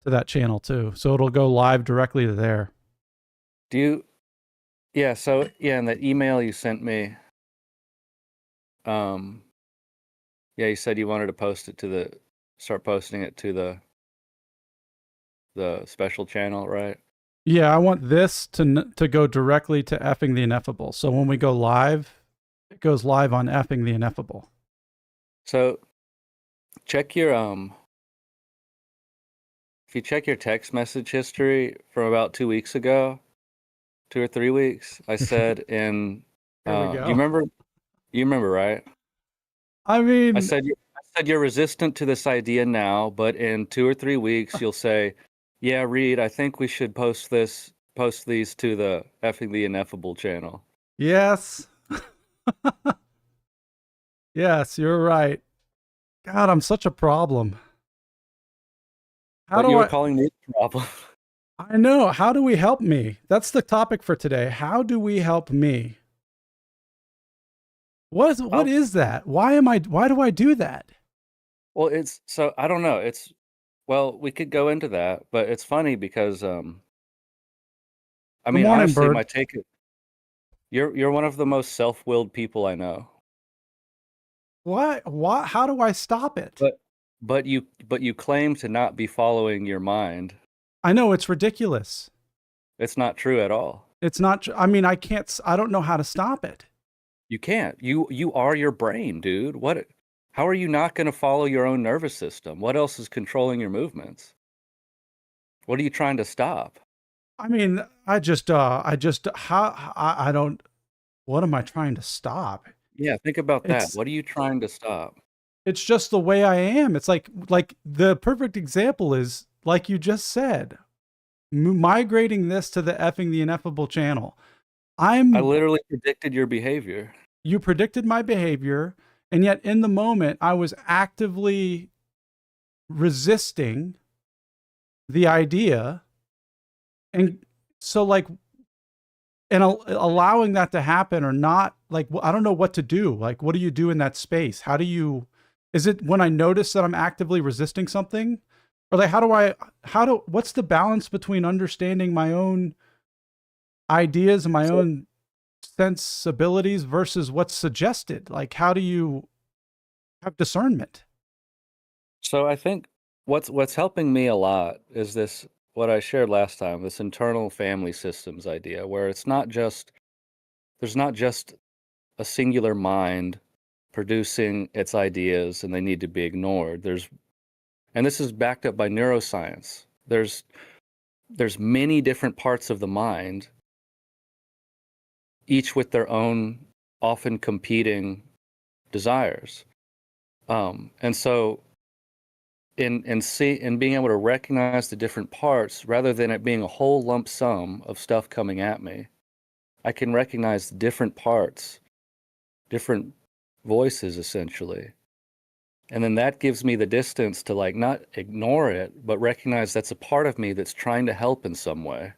to that channel too. So it'll go live directly to there. Do you? Yeah. So yeah, in that email you sent me, yeah, you said you wanted to start posting it to the special channel, right? Yeah, I want this to go directly to Effing the Ineffable. So when we go live, it goes live on Effing the Ineffable. So check your if you check your text message history from about 2 weeks ago, 2 or 3 weeks, I said in Here we you go. remember right? I I mean, said you're resistant to this idea now, but in 2 or 3 weeks you'll say, "Yeah, Reed, I think we should post these to the Effing the Ineffable channel." yes. Yes, you're right. God, I'm such a problem. How But do you were I calling me the problem. I know, how do we help me? That's the topic for today. How do we help me? What I'll, is that? Why do I do that? well, I don't know. Well, we could go into that, but it's funny because I Good mean, morning, honestly, bird. my take is you're one of the most self-willed people I know. Why how do I stop it? But but you claim to not be following your mind. I know it's ridiculous. It's not true at all. It's not I mean, I don't know how to stop it. You can't. You are your brain, dude. How are you not going to follow your own nervous system? What else is controlling your movements? What are you trying to stop? I mean, I don't, what am I trying to stop? Yeah, think about that. It's, What are you trying to stop? it's just the way I am. It's like the perfect example is like you just said, migrating this to the Effing the Ineffable channel. I I'm, literally predicted your behavior. you predicted my behavior, and yet in the moment, I was actively resisting the idea. And so, like, and allowing that to happen or not, like, I don't know what to do. Like, what do you do in that space? How do you, is it when I notice that I'm actively resisting something? Or like, what's the balance between understanding my own ideas and my So, own sensibilities versus what's suggested? Like, how do you have discernment? so I think what's helping me a lot is this what I shared last time, this internal family systems idea, where there's not just a singular mind producing its ideas and they need to be ignored. And this is backed up by neuroscience. There's many different parts of the mind, each with their own often competing desires. And so in being able to recognize the different parts rather than it being a whole lump sum of stuff coming at me, I can recognize different parts, different voices essentially. And then that gives me the distance to like not ignore it, but recognize that's a part of me that's trying to help in some way.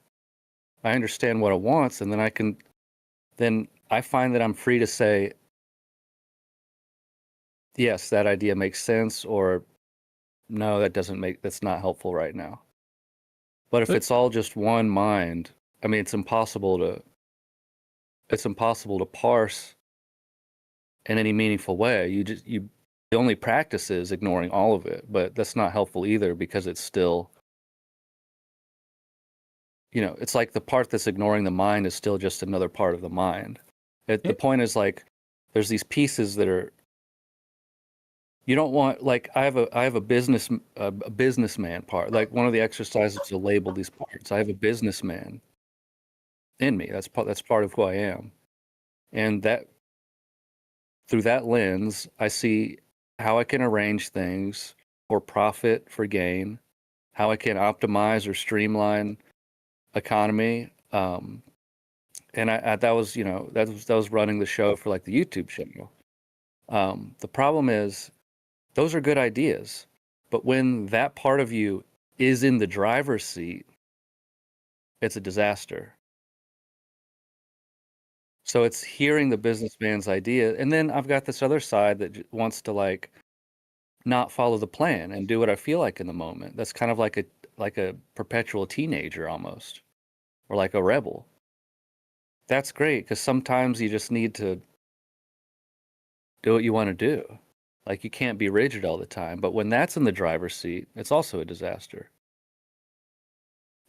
I understand what it wants, and then I find that I'm free to say, yes, that idea makes sense, or no, that's not helpful right now. But if But it's all just one mind, I mean, it's impossible to parse in any meaningful way. The only practice is ignoring all of it, but that's not helpful either because it's still, it's like the part that's ignoring the mind is still just another part of the mind. The point is like, there's these pieces that are, you don't want, like, I have a businessman part. Like one of the exercises to label these parts. I have a businessman in me. That's part of who I am. And that through that lens, I see how I can arrange things for profit, for gain, how I can optimize or streamline economy. And that was, that was running the show for like the YouTube channel. The problem is those are good ideas, but when that part of you is in the driver's seat, it's a disaster. So it's hearing the businessman's idea, and then I've got this other side that wants to like not follow the plan and do what I feel like in the moment. That's kind of like like a perpetual teenager almost, or like a rebel. That's great because sometimes you just need to do what you want to do. Like you can't be rigid all the time. But when that's in the driver's seat, it's also a disaster.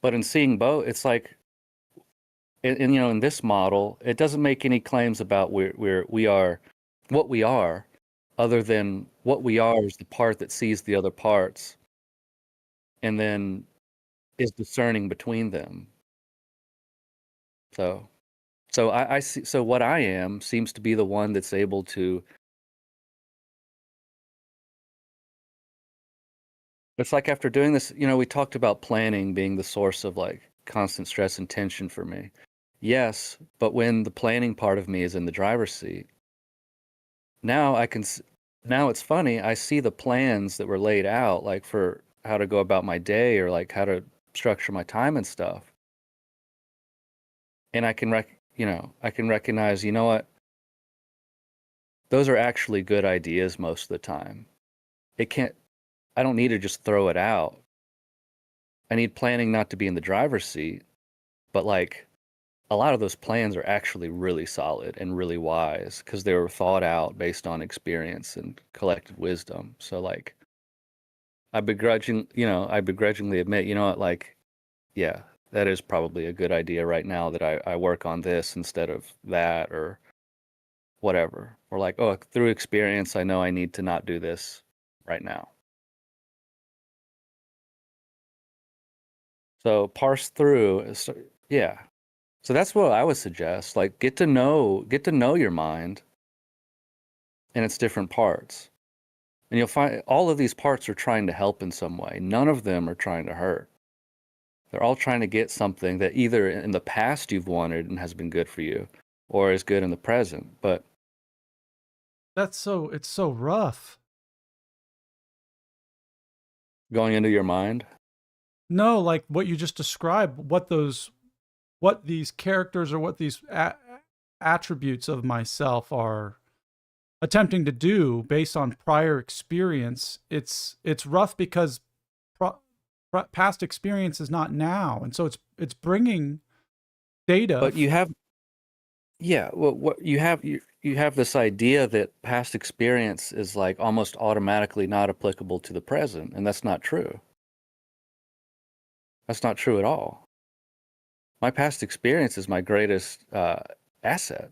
But in seeing both, it's like, and you know, in this model, it doesn't make any claims about we are what we are, other than what we are is the part that sees the other parts, and then is discerning between them. So, I see. So what I am seems to be the one that's able to. It's like after doing this, you know, we talked about planning being the source of like constant stress and tension for me. Yes, but when the planning part of me is in the driver's seat, now now it's funny, I see the plans that were laid out like for how to go about my day or like how to structure my time and stuff. And I can I can recognize, you know what? Those are actually good ideas most of the time. I don't need to just throw it out. I need planning not to be in the driver's seat, but like a lot of those plans are actually really solid and really wise because they were thought out based on experience and collective wisdom. So like I begrudgingly admit, you know what, like, yeah, that is probably a good idea right now that I work on this instead of that or whatever. Or like, oh, through experience, I know I need to not do this right now. So parse through, yeah. So that's what I would suggest. Like get to know your mind and its different parts. And you'll find all of these parts are trying to help in some way. None of them are trying to hurt. They're all trying to get something that either in the past you've wanted and has been good for you, or is good in the present. But It's so rough. going into your mind, No, like what you just described, what these characters or what these attributes of myself are attempting to do based on prior experience. It's rough because past experience is not now, and so it's bringing data. but you have, yeah, well, what you have this idea that past experience is like almost automatically not applicable to the present, and that's not true. That's not true at all. My past experience is my greatest asset.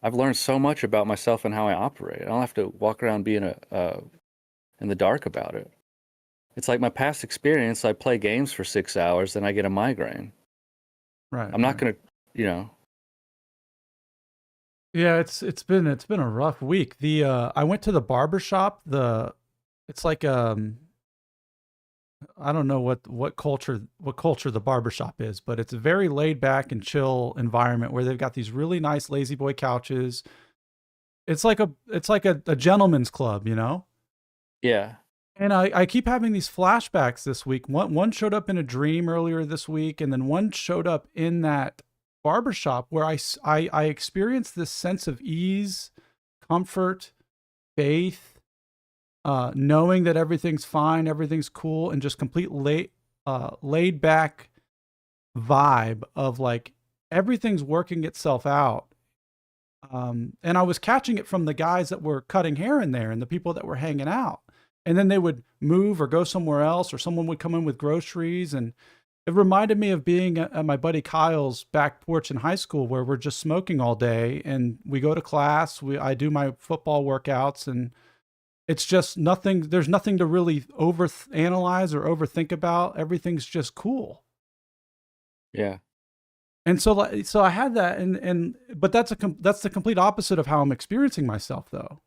I've learned so much about myself and how I operate. I don't have to walk around being in the dark about it. It's like my past experience. I play games for 6 hours, then I get a migraine. Right. I'm not right. gonna, you know. Yeah, it's been a rough week. The I went to the barber shop. It's like I don't know what culture the barbershop is, but it's a very laid back and chill environment where they've got these really nice lazy boy couches. It's like a gentleman's club, you know? Yeah, And I keep having these flashbacks this week. One showed up in a dream earlier this week, and then one showed up in that barbershop where I experienced this sense of ease, comfort, faith, knowing that everything's fine, everything's cool, and just complete laid back vibe of like everything's working itself out. And I was catching it from the guys that were cutting hair in there and the people that were hanging out. And then they would move or go somewhere else, or someone would come in with groceries. And it reminded me of being at my buddy Kyle's back porch in high school where we're just smoking all day and we go to class. I do my football workouts, and it's just nothing. There's nothing to really over analyze or overthink about. Everything's just cool. yeah, And so, so I had that, but that's the complete opposite of how I'm experiencing myself, though.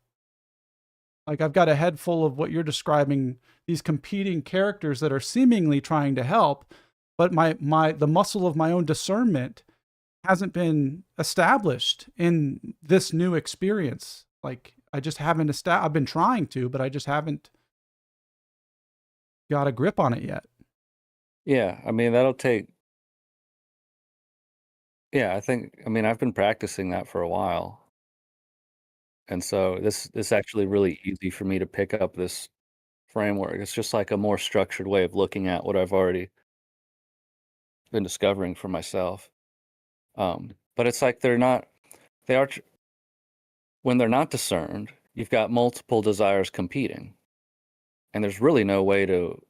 Like I've got a head full of what you're describing, these competing characters that are seemingly trying to help, but the muscle of my own discernment hasn't been established in this new experience. Like I just haven't I've been trying to, but I just haven't got a grip on it yet. yeah. I mean, that'll take. Yeah, I mean, I've been practicing that for a while, and so this actually really easy for me to pick up this framework. It's just like a more structured way of looking at what I've already been discovering for myself. But it's like they are, when they're not discerned, you've got multiple desires competing. And there's really no way to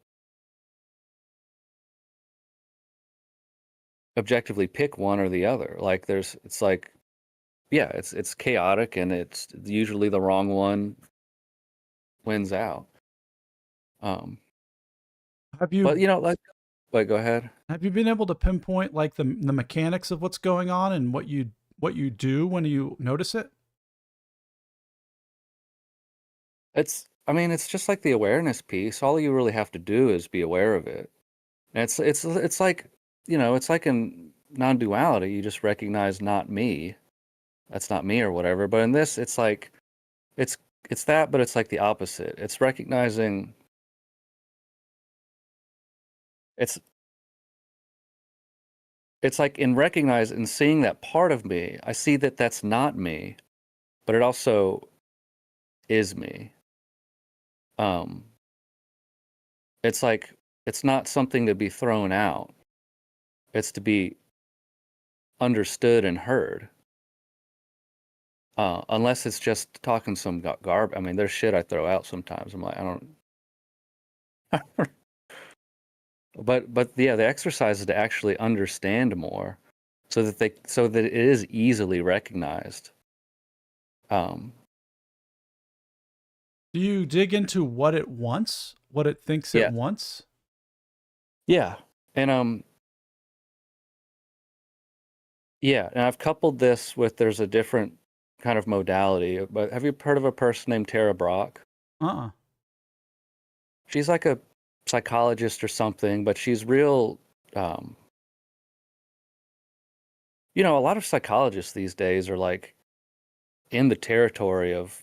objectively pick one or the other. Like it's like, yeah, it's chaotic, and it's usually the wrong one wins out. Have you But like, wait, go ahead. have you been able to pinpoint like the mechanics of what's going on and what you do when you notice it? I mean, it's just like the awareness piece. All you really have to do is be aware of it. And it's like, it's like in non-duality, you just recognize not me. That's not me or whatever. But in this, it's like it's it's that, but it's like the opposite. It's recognizing it's it's like in recognize and seeing that part of me, I see that that's not me, but it also is me. Um, it's like it's not something to be thrown out. It's to be understood and heard. Unless it's just talking some garb. I mean, there's shit I throw out sometimes. I'm like, I don't. But yeah, the exercise is to actually understand more, so that it is easily recognized. Um, Do you dig into what it wants, what it thinks it yeah, wants? yeah, and yeah, and I've coupled this with there's a different kind of modality. But have you heard of a person named Tara Brach? Uh-uh. She's like a psychologist or something, but she's real. Um, a lot of psychologists these days are like in the territory of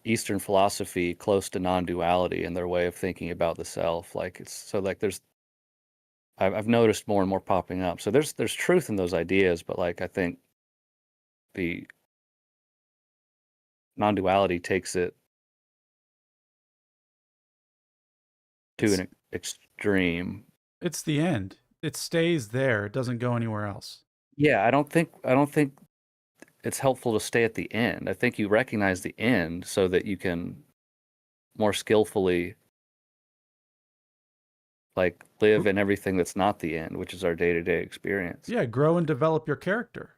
Eastern philosophy, close to non-duality in their way of thinking about the self. Like it's so like I've noticed more and more popping up. So there's truth in those ideas, but like I think the non-duality takes it to It's an extreme. it's the end. It stays there. It doesn't go anywhere else. Yeah, I don't think it's helpful to stay at the end. I think you recognize the end so that you can more skillfully like live in everything that's not the end, which is our day-to-day experience. Yeah, grow and develop your character.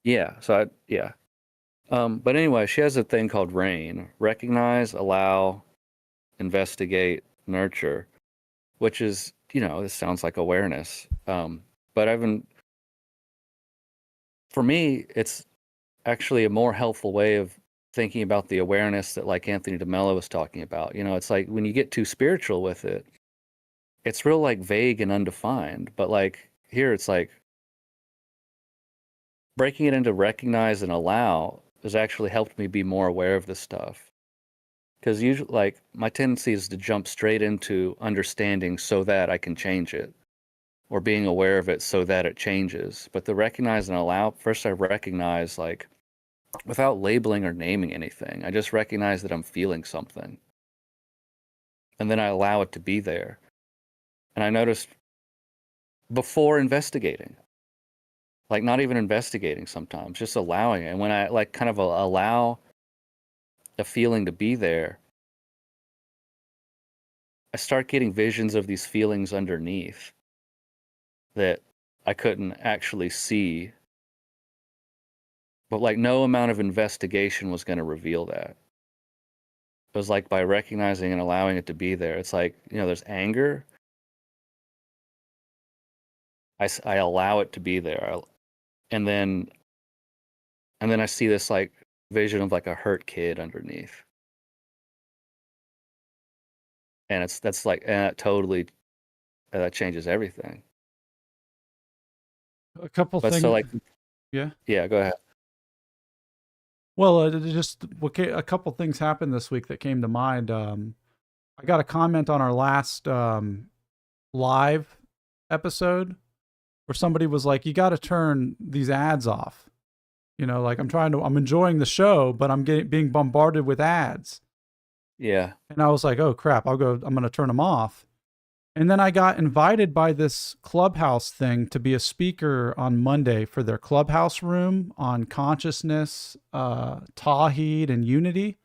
Yeah, yeah. But anyway, she has a thing called RAIN: recognize, allow, investigate, nurture, which is, this sounds like awareness. But for me, it's actually a more helpful way of thinking about the awareness that like Anthony DeMello was talking about. It's like when you get too spiritual with it, it's real like vague and undefined. But like here, it's like breaking it into recognize and allow has actually helped me be more aware of this stuff. Because usually, like, my tendency is to jump straight into understanding so that I can change it, or being aware of it so that it changes. But the recognize and allow, first I recognize, like, without labeling or naming anything, I just recognize that I'm feeling something. And then I allow it to be there. And I noticed before investigating, like, not even investigating sometimes, just allowing it. And when I, like, kind of allow a feeling to be there, I start getting visions of these feelings underneath that I couldn't actually see. But like no amount of investigation was going to reveal that. It was like by recognizing and allowing it to be there. It's like, there's anger. I allow it to be there. And then I see this like vision of like a hurt kid underneath. And that's like, and that totally, that changes everything. A couple But so things. like, Yeah. yeah, go ahead. Well, just okay, a couple things happened this week that came to mind. I got a comment on our last live episode where somebody was like, "You got to turn these ads off." Like I'm enjoying the show, but I'm being bombarded with ads. Yeah. And I was like, "Oh crap! I'm going to turn them off." And then I got invited by this Clubhouse thing to be a speaker on Monday for their Clubhouse room on consciousness, Tawhid, and unity.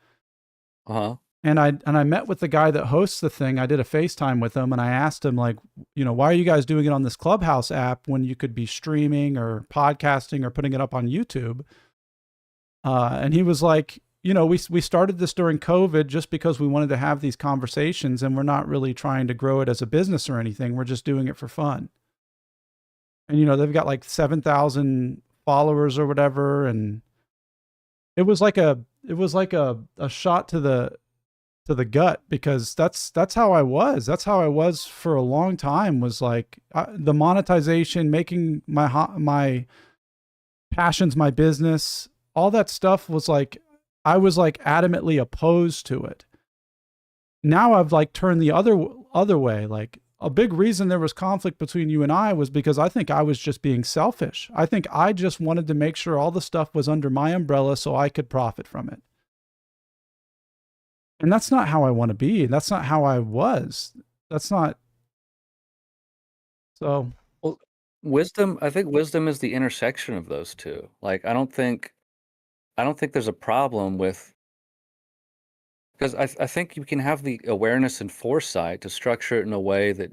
Uh-huh. And I met with the guy that hosts the thing. I did a FaceTime with him, and I asked him, like, why are you guys doing it on this Clubhouse app when you could be streaming or podcasting or putting it up on YouTube? And he was like, we started this during COVID just because we wanted to have these conversations, and we're not really trying to grow it as a business or anything. We're just doing it for fun. And they've got like 7,000 followers or whatever, and it was like a shot to the gut, because that's how I was. That's how I was for a long time, was like the monetization, making my passions my business, all that stuff was like, I was like adamantly opposed to it. Now I've like turned the other way. Like, a big reason there was conflict between you and I was because I think I was just being selfish. I think I just wanted to make sure all the stuff was under my umbrella so I could profit from it. And that's not how I want to be. That's not how I was. That's not. So, Well, I think wisdom is the intersection of those two. Like, I don't think there's a problem with, because I think you can have the awareness and foresight to structure it in a way that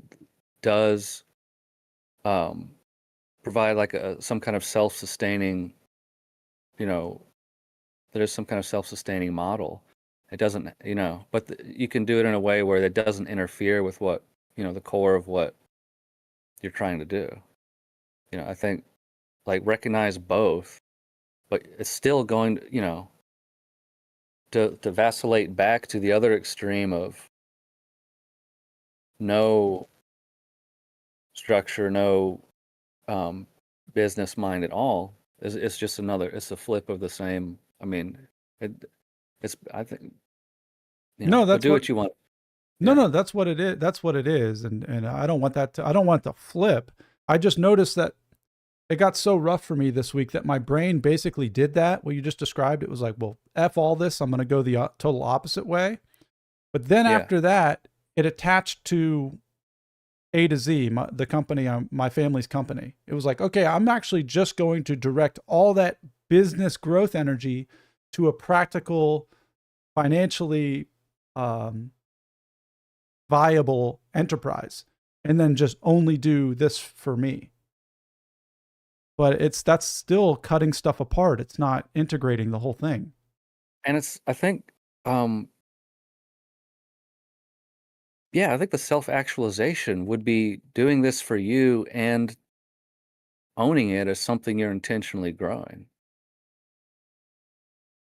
does provide like some kind of self-sustaining, there is some kind of self-sustaining model. It doesn't, but you can do it in a way where it doesn't interfere with what, the core of what you're trying to do. I think, like, recognize both, but it's still going to vacillate back to the other extreme of no structure, no business mind at all. It's just it's a flip of the same. I mean, I think, no, but that's do what. what you want. No, Yeah. no, that's what it is. That's what it is. And I don't want that I don't want to flip. I just noticed that it got so rough for me this week that my brain basically did that. What you just described, it was like, well, F all this. I'm going to go the total opposite way. But then Yeah. after that, it attached to A to Z, the company, my family's company. It was like, okay, I'm actually just going to direct all that business growth energy to a practical, financially viable enterprise, and then just only do this for me. But that's still cutting stuff apart. It's not integrating the whole thing. And I think, yeah, I think the self-actualization would be doing this for you and owning it as something you're intentionally growing.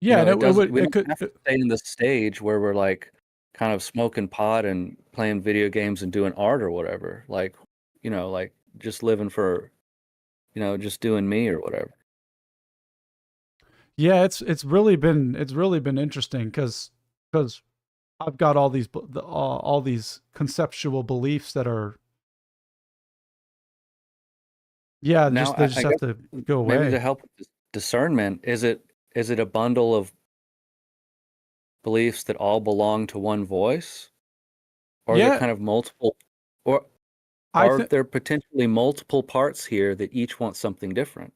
Yeah, and It doesn't, we it don't could. have to stay in this stage where we're like kind of smoking pot and playing video games and doing art or whatever. Like, like just living for, just doing me or whatever. Yeah, it's really been interesting, because I've got all these conceptual beliefs that are, yeah, Now, just they just I have guess to go maybe to away. help with discernment, is it a bundle of beliefs that all belong to one voice? Or are there Yeah, kind of multiple, or I are think. there potentially multiple parts here that each want something different?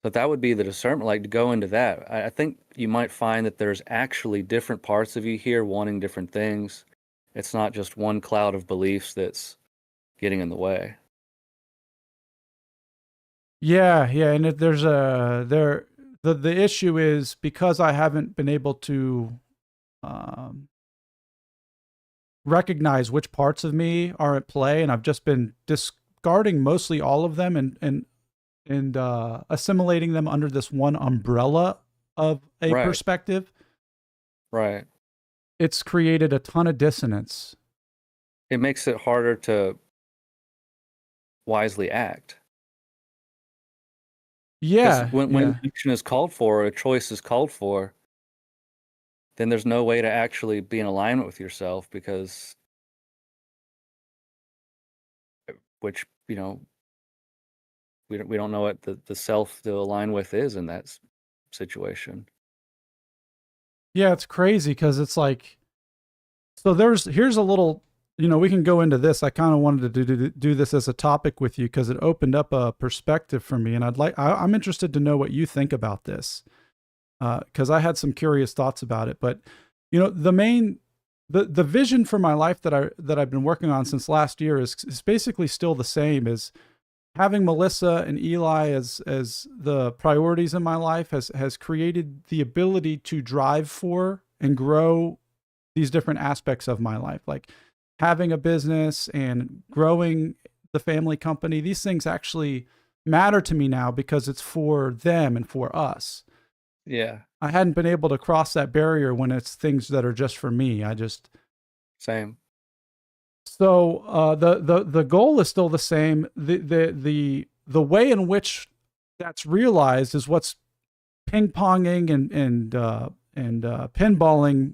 But that would be the discernment, like to go into that. I think you might find that there's actually different parts of you here wanting different things. It's not just one cloud of beliefs that's getting in the way. Yeah, yeah, and there's the issue is, because I haven't been able to um, recognize which parts of me are at play, and I've just been discarding mostly all of them, and assimilating them under this one umbrella of a Right, perspective. right. It's created a ton of dissonance. It makes it harder to wisely act. Because Yeah, when yeah. action is called for, a choice is called for, then there's no way to actually be in alignment with yourself, because which, we don't know what the self to align with is in that situation. Yeah, it's crazy, because it's like So here's a little, we can go into this. I kind of wanted to do this as a topic with you because it opened up a perspective for me, and I'm interested to know what you think about this, because I had some curious thoughts about it. But the vision for my life that I've been working on since last year is basically still the same. Is having Melissa and Eli as the priorities in my life has created the ability to drive for and grow these different aspects of my life, like having a business and growing the family company. These things actually matter to me now because it's for them and for us. Yeah. I hadn't been able to cross that barrier when it's things that are just for me. Same. So the goal is still the same. The way in which that's realized is what's ping ponging and pinballing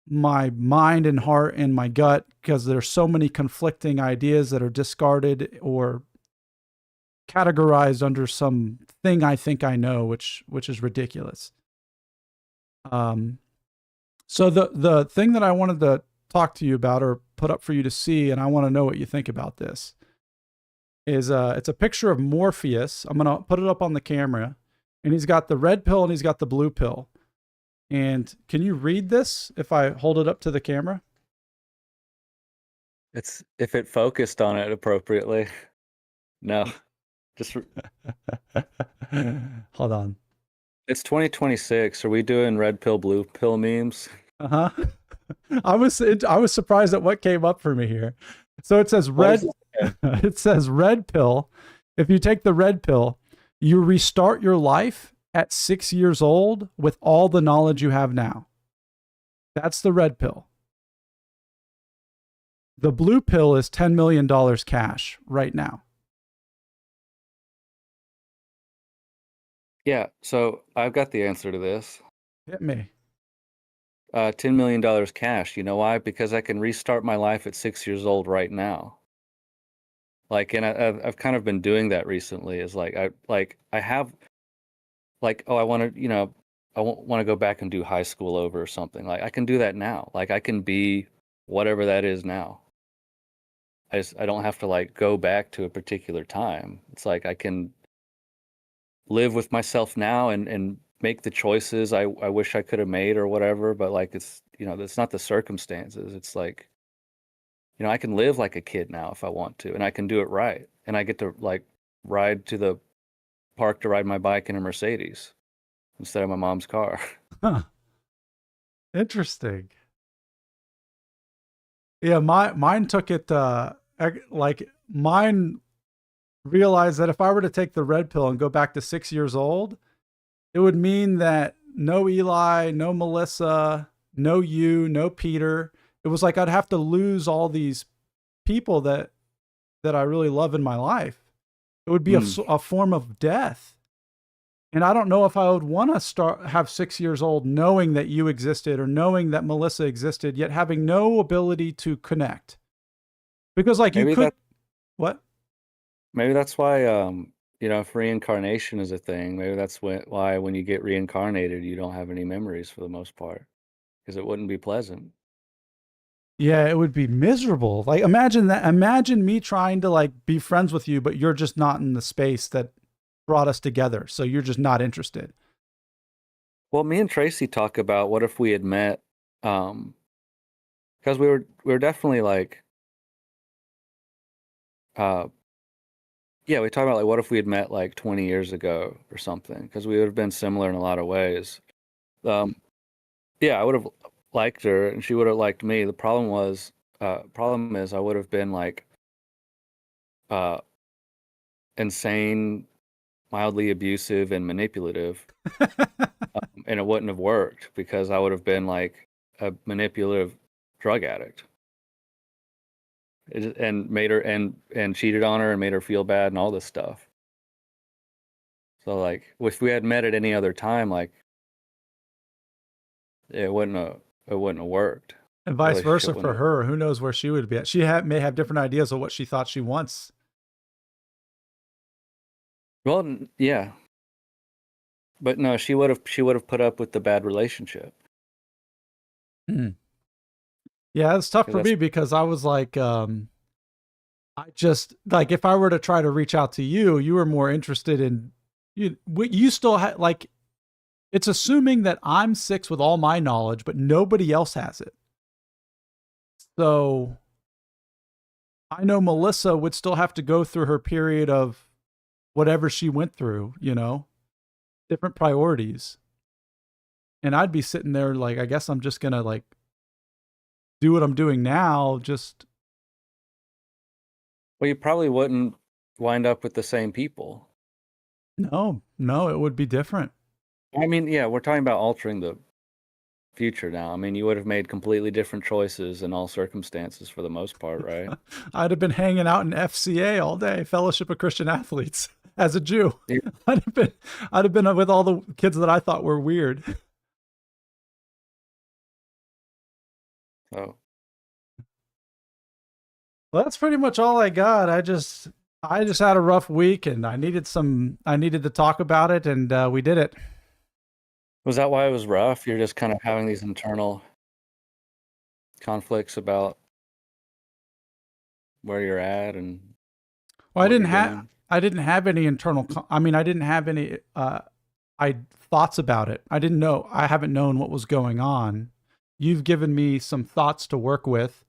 my mind and heart and my gut, because there's so many conflicting ideas that are discarded or categorized under some thing I think I know, which is ridiculous. So the thing that I wanted to talk to you about or put up for you to see, and I want to know what you think about this, is it's a picture of Morpheus. I'm gonna put it up on the camera, and he's got the red pill and he's got the blue pill. And can you read this if I hold it up to the camera? It's if it focused on it appropriately. No, just Hold on. it's 2026. Are we doing red pill, blue pill memes? Uh-huh. I was surprised at what came up for me here. So it says red it says red pill. If you take the red pill, you restart your life at 6 years old with all the knowledge you have now. That's the red pill. The blue pill is $10 million cash right now. Yeah, so I've got the answer to this. Hit me. $10 million cash. You know why? Because I can restart my life at 6 years old right now. Like, and I've kind of been doing that recently. Is like I have like, oh, I want to I want to go back and do high school over or something. Like I can do that now. Like I can be whatever that is now. I don't have to like go back to a particular time. It's like I can live with myself now and make the choices I wish I could have made or whatever. But like it's it's not the circumstances. It's like I can live like a kid now if I want to, and I can do it right. And I get to like ride to the park to ride my bike in a Mercedes instead of my mom's car. Huh. Interesting. Yeah, mine took it like mine realized that if I were to take the red pill and go back to 6 years old, it would mean that no Eli, no Melissa, no you, no Peter. It was like I'd have to lose all these people that I really love in my life. It would be a form of death. And I don't know if I would want to have 6 years old knowing that you existed or knowing that Melissa existed, yet having no ability to connect. Because like you could, what? Maybe that's why if reincarnation is a thing, maybe that's why when you get reincarnated, you don't have any memories for the most part, because it wouldn't be pleasant. Yeah, it would be miserable. Like imagine that. Imagine me trying to like be friends with you, but you're just not in the space that brought us together. So you're just not interested. Well, me and Tracy talk about what if we had met, because we were definitely like, yeah, we talk about like what if we had met like 20 years ago or something, because we would have been similar in a lot of ways. Yeah, I would have liked her and she would have liked me. The problem is I would have been like insane, mildly abusive and manipulative. And it wouldn't have worked because I would have been like a manipulative drug addict. And made her and cheated on her and made her feel bad and all this stuff. So like if we had met at any other time, like it wouldn't have worked. And vice versa for her. Who knows where she would be at? She may have different ideas of what she thought she wants. Well, yeah. But no, she would have put up with the bad relationship. Yeah, it's tough 'Cause for that's me because I was like, I just like if I were to try to reach out to you, you were more interested in you still had like it's assuming that I'm six with all my knowledge, but nobody else has it. So I know Melissa would still have to go through her period of whatever she went through, different priorities. And I'd be sitting there like, I guess I'm just gonna like do what I'm doing now. Just well, you probably wouldn't wind up with the same people. no, no, it would be different. I mean, yeah, we're talking about altering the future now. I mean, you would have made completely different choices in all circumstances for the most part, right? I'd have been hanging out in FCA all day, Fellowship of Christian Athletes, as a Jew. Yeah. I'd have been, I'd have been with all the kids that I thought were weird. So, Well, that's pretty much all I got. I just had a rough week, and I needed to talk about it, and we did it. was that why it was rough? You're just kind of having these internal conflicts about where you're at and Well, what you're doing? I didn't have any internal. I mean, I didn't have any I thoughts about it. I didn't know. I haven't known what was going on. You've given me some thoughts to work with.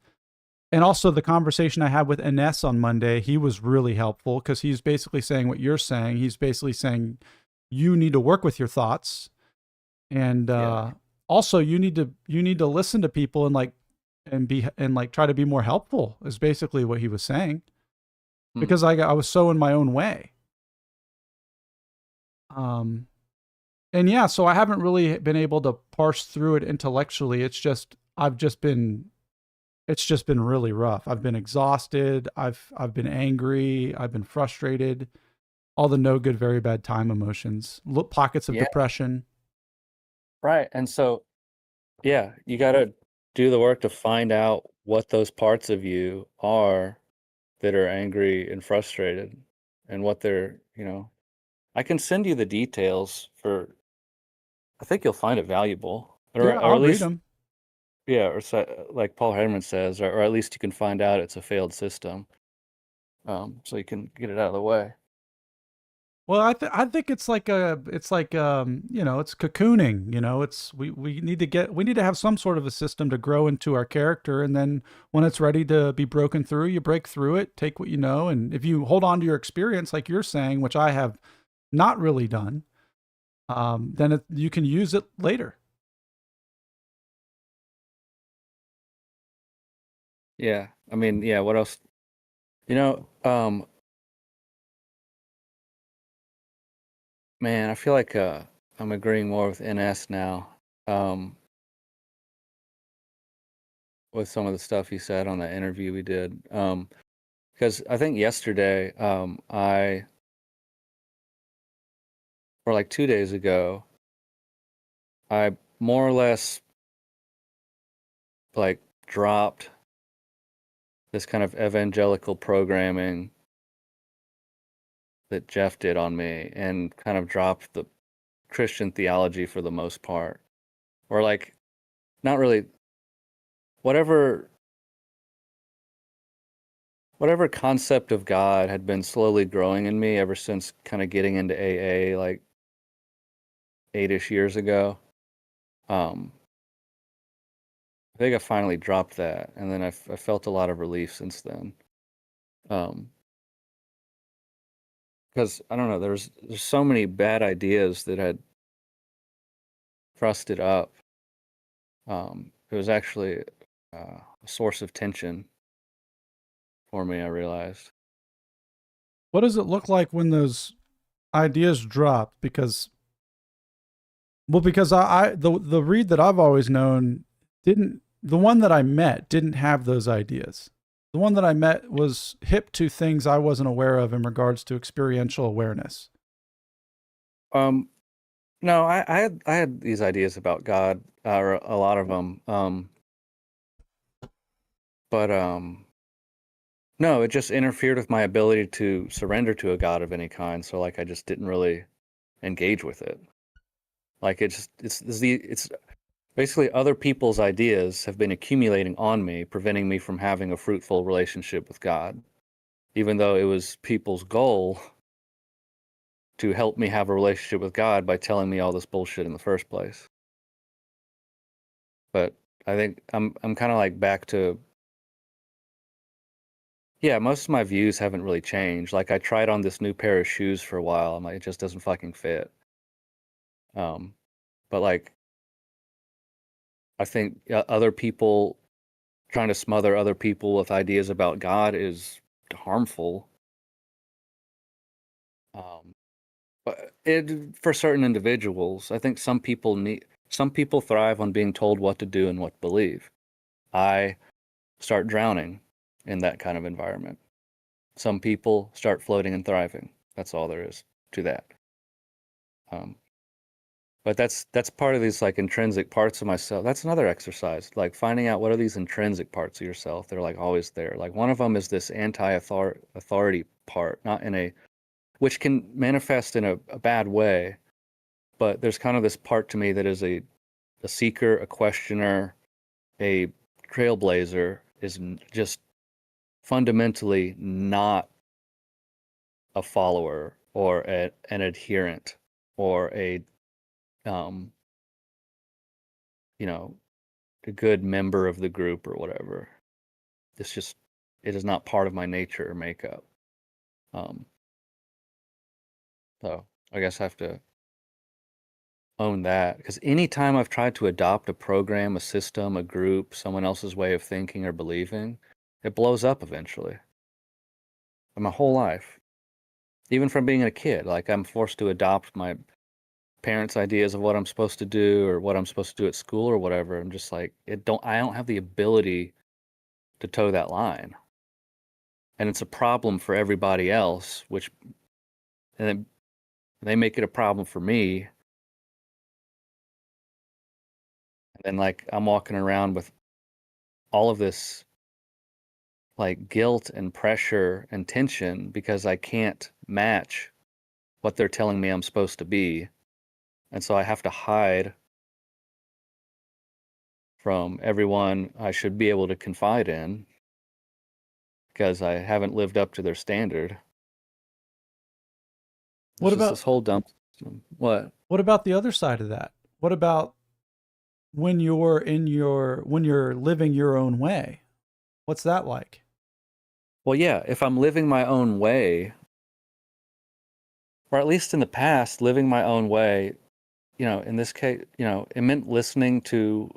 And also the conversation I had with Ines on Monday, he was really helpful because he's basically saying what you're saying. He's basically saying you need to work with your thoughts, and Yeah. also you need to listen to people and like and like try to be more helpful. Is basically what he was saying Hmm. because I was so in my own way. Um, and yeah, so I haven't really been able to parse through it intellectually. It's just been really rough. I've been exhausted. I've been angry. I've been frustrated. All the no good, very bad time emotions. Pockets of Yeah. depression. Right. And so, yeah, you got to do the work to find out what those parts of you are that are angry and frustrated and what they're. I can send you the details for, I think you'll find it valuable. Yeah, Or I'll at read least, them. yeah, like Paul Herman says, or at least you can find out it's a failed system. So you can get it out of the way. Well, I think it's like it's cocooning. It's we need to have some sort of a system to grow into our character, and then when it's ready to be broken through, you break through it, take what you know, and if you hold on to your experience, like you're saying, which I have not really done, then you can use it later. Yeah. I mean, yeah, what else? You know, um, man, I feel like I'm agreeing more with NS now. Um, with some of the stuff he said on the interview we did. Because I think yesterday, or like 2 days ago, I more or less like dropped this kind of evangelical programming that Jeff did on me and kind of dropped the Christian theology for the most part. Or like, not really, whatever whatever concept of God had been slowly growing in me ever since kind of getting into AA like 8-ish years ago. Um, I think I finally dropped that, and then I felt a lot of relief since then. Um, because I don't know, there's so many bad ideas that had thrusted up. It was actually a source of tension for me, I realized. What does it look like when those ideas drop? Because the Reed that I've always known didn't the one that I met didn't have those ideas. The one that I met was hip to things I wasn't aware of in regards to experiential awareness. Um, no, I had these ideas about God, or a lot of them. But no, it just interfered with my ability to surrender to a God of any kind. So like I just didn't really engage with it. Like it's Basically, other people's ideas have been accumulating on me, preventing me from having a fruitful relationship with God, even though it was people's goal to help me have a relationship with God by telling me all this bullshit in the first place. But I think I'm kind of like back to, yeah, most of my views haven't really changed. Like I tried on this new pair of shoes for a while. I'm like, it just doesn't fucking fit. Um, but like, I think other people trying to smother other people with ideas about God is harmful. Um, but it for certain individuals, I think some people thrive on being told what to do and what to believe. I start drowning in that kind of environment. Some people start floating and thriving. That's all there is to that. Um, but that's part of these like intrinsic parts of myself. That's another exercise, like finding out what are these intrinsic parts of yourself. They're like always there. Like one of them is this anti-authority part, not in a which can manifest in a bad way. But there's kind of this part to me that is a seeker, a questioner, a trailblazer, is just fundamentally not a follower or an adherent or um, you know, a good member of the group or whatever. It's just, it is not part of my nature or makeup. Um, so I guess I have to own that because anytime I've tried to adopt a program, a system, a group, someone else's way of thinking or believing, it blows up eventually. My whole life, even from being a kid, like I'm forced to adopt my parents' ideas of what I'm supposed to do or what I'm supposed to do at school or whatever. I'm just like, I don't have the ability to toe that line. And it's a problem for everybody else, which, and then they make it a problem for me. And then like, I'm walking around with all of this like guilt and pressure and tension because I can't match what they're telling me I'm supposed to be. And so I have to hide from everyone I should be able to confide in because I haven't lived up to their standard. It's What just this about whole dump system. What? what about the other side of that? What about when you're living your own way? What's that like? Well, yeah, if I'm living my own way, or at least in the past, living my own way, in this case, it meant listening to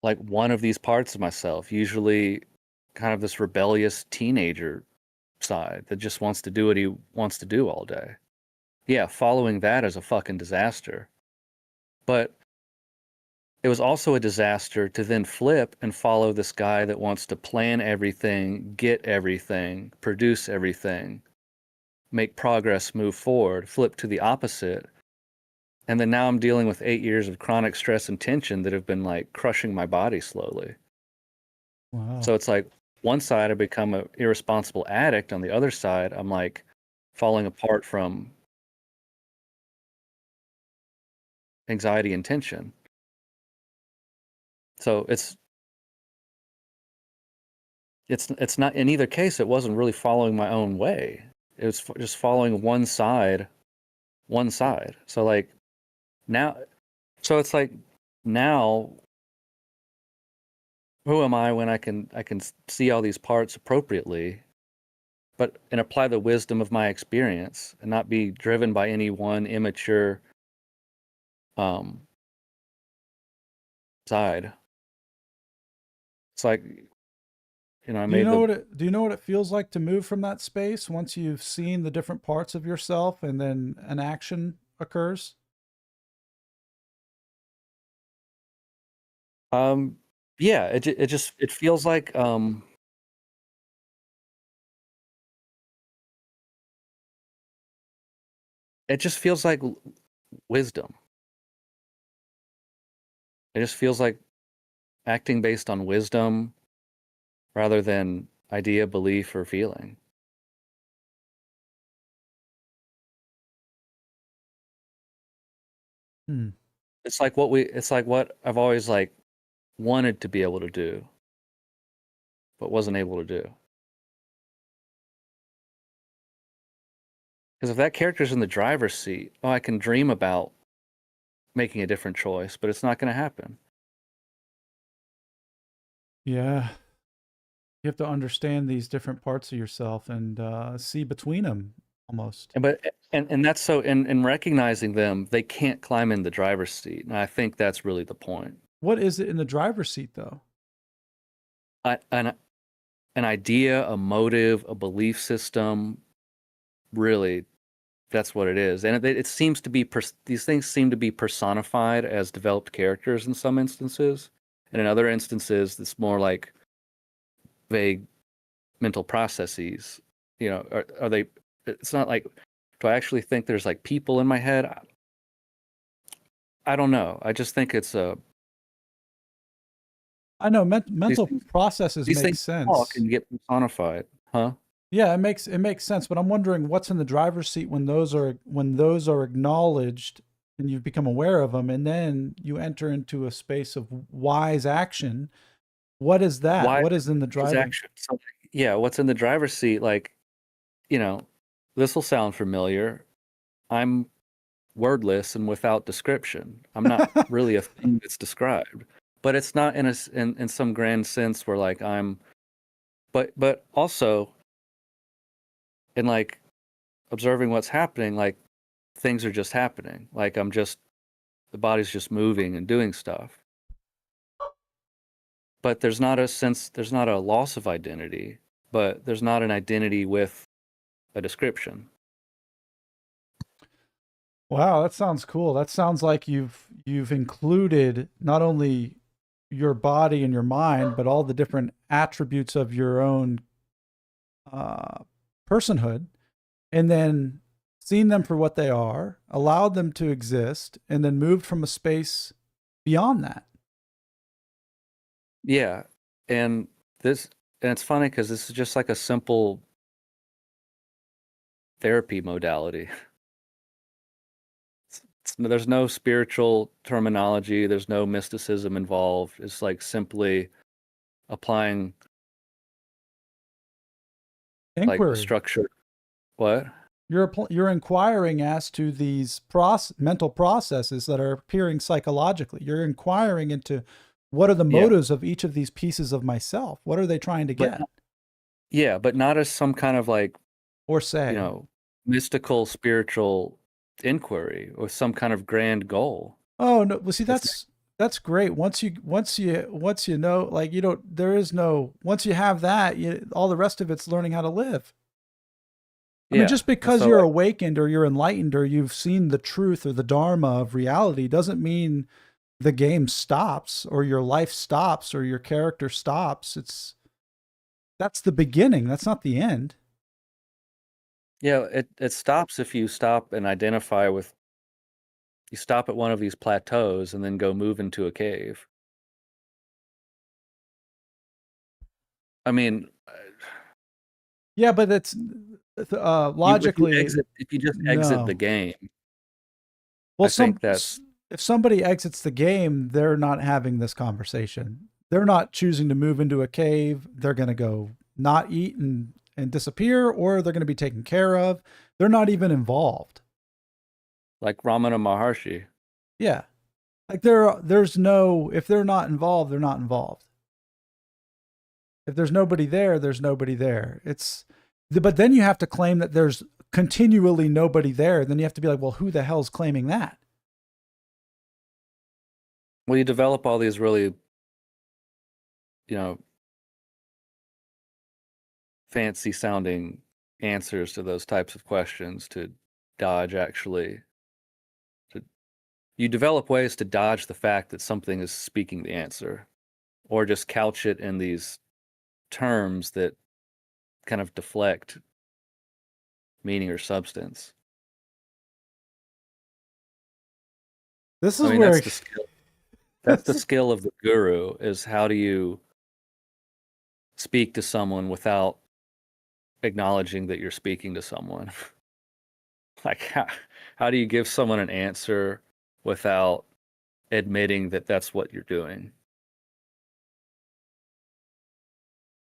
like one of these parts of myself, usually kind of this rebellious teenager side that just wants to do what he wants to do all day. Yeah, following that is a fucking disaster. But it was also a disaster to then flip and follow this guy that wants to plan everything, get everything, produce everything, make progress, move forward, flip to the opposite. And then now I'm dealing with 8 years of chronic stress and tension that have been like crushing my body slowly. Wow. So it's like one side I become an irresponsible addict. On the other side, I'm like falling apart from anxiety and tension. So it's not, in either case, it wasn't really following my own way. It was just following one side. So like now, so it's like now, who am I when I can see all these parts appropriately, but and apply the wisdom of my experience and not be driven by any one immature um side. It's like, I Do you made know the do you know what it feels like to move from that space once you've seen the different parts of yourself and then an action occurs? um yeah, it feels like it just feels like wisdom. It just feels like acting based on wisdom rather than idea, belief, or feeling. Hmm. It's like what I've always like wanted to be able to do, but wasn't able to do. Because if that character's in the driver's seat, oh, I can dream about making a different choice, but it's not going to happen. Yeah. You have to understand these different parts of yourself and see between them almost. And that's so in recognizing them, they can't climb in the driver's seat. And I think that's really the point. What is it in the driver's seat, though? An idea, a motive, a belief system, really, that's what it is. And it seems to be these things seem to be personified as developed characters in some instances, and in other instances, it's more like vague mental processes. You know, are they? It's not like, do I actually think there's like people in my head? I don't know. I just think it's a I know these mental things, processes these make things talk sense. and get personified, huh? Yeah, it makes sense, but I'm wondering what's in the driver's seat when those are acknowledged and you've become aware of them, and then you enter into a space of wise action. What is that? Why What is in the is driver? action? So, yeah, what's in the driver's seat? Like, you know, this will sound familiar. I'm wordless and without description. I'm not really a thing that's described, but it's not in some grand sense where like I'm, but also in like observing what's happening, like things are just happening. Like the body's just moving and doing stuff. But there's not a loss of identity, but there's not an identity with a description. Wow, that sounds cool. That sounds like you've included not only your body and your mind, but all the different attributes of your own uh, personhood, and then seen them for what they are, allowed them to exist, and then moved from a space beyond that. Yeah. And this, and it's funny because this is just like a simple therapy modality. There's no spiritual terminology, there's no mysticism involved. It's like simply applying like a Inquiry. structure. What? You're inquiring as to these mental processes that are appearing psychologically. You're inquiring into what are the Yeah. motives of each of these pieces of myself? What are they trying to But get yeah, but not as some kind of like, or you say? know, mystical spiritual inquiry or some kind of grand goal. Oh no, well see It's that's great. Once you know, like you don't there is no once you have that, all the rest of it's learning how to live. I mean, yeah. just And because so you're like awakened or you're enlightened or you've seen the truth or the dharma of reality doesn't mean the game stops or your life stops or your character stops. That's the beginning. That's not the end. yeah, it stops if you stop and identify with you stop at one of these plateaus and then go move into a cave. I mean, Yeah, but it's logically if you just exit the no. game, Well, I think that's if somebody exits the game, they're not having this conversation. They're not choosing to move into a cave. They're going to go not eat and disappear, or they're going to be taken care of. They're not even involved. like Ramana Maharshi. Yeah, like there's no if they're not involved, they're not involved. If there's nobody there, there's nobody there. But then you have to claim that there's continually nobody there. Then you have to be like, well, who the hell's claiming that? Well, you develop all these really, you know, fancy sounding answers to those types of questions to dodge actually to you develop ways to dodge the fact that something is speaking the answer or just couch it in these terms that kind of deflect meaning or substance. This I is mean, where that's the skill. That's the skill of the guru is how do you speak to someone without acknowledging that you're speaking to someone? Like how do you give someone an answer without admitting that that's what you're doing.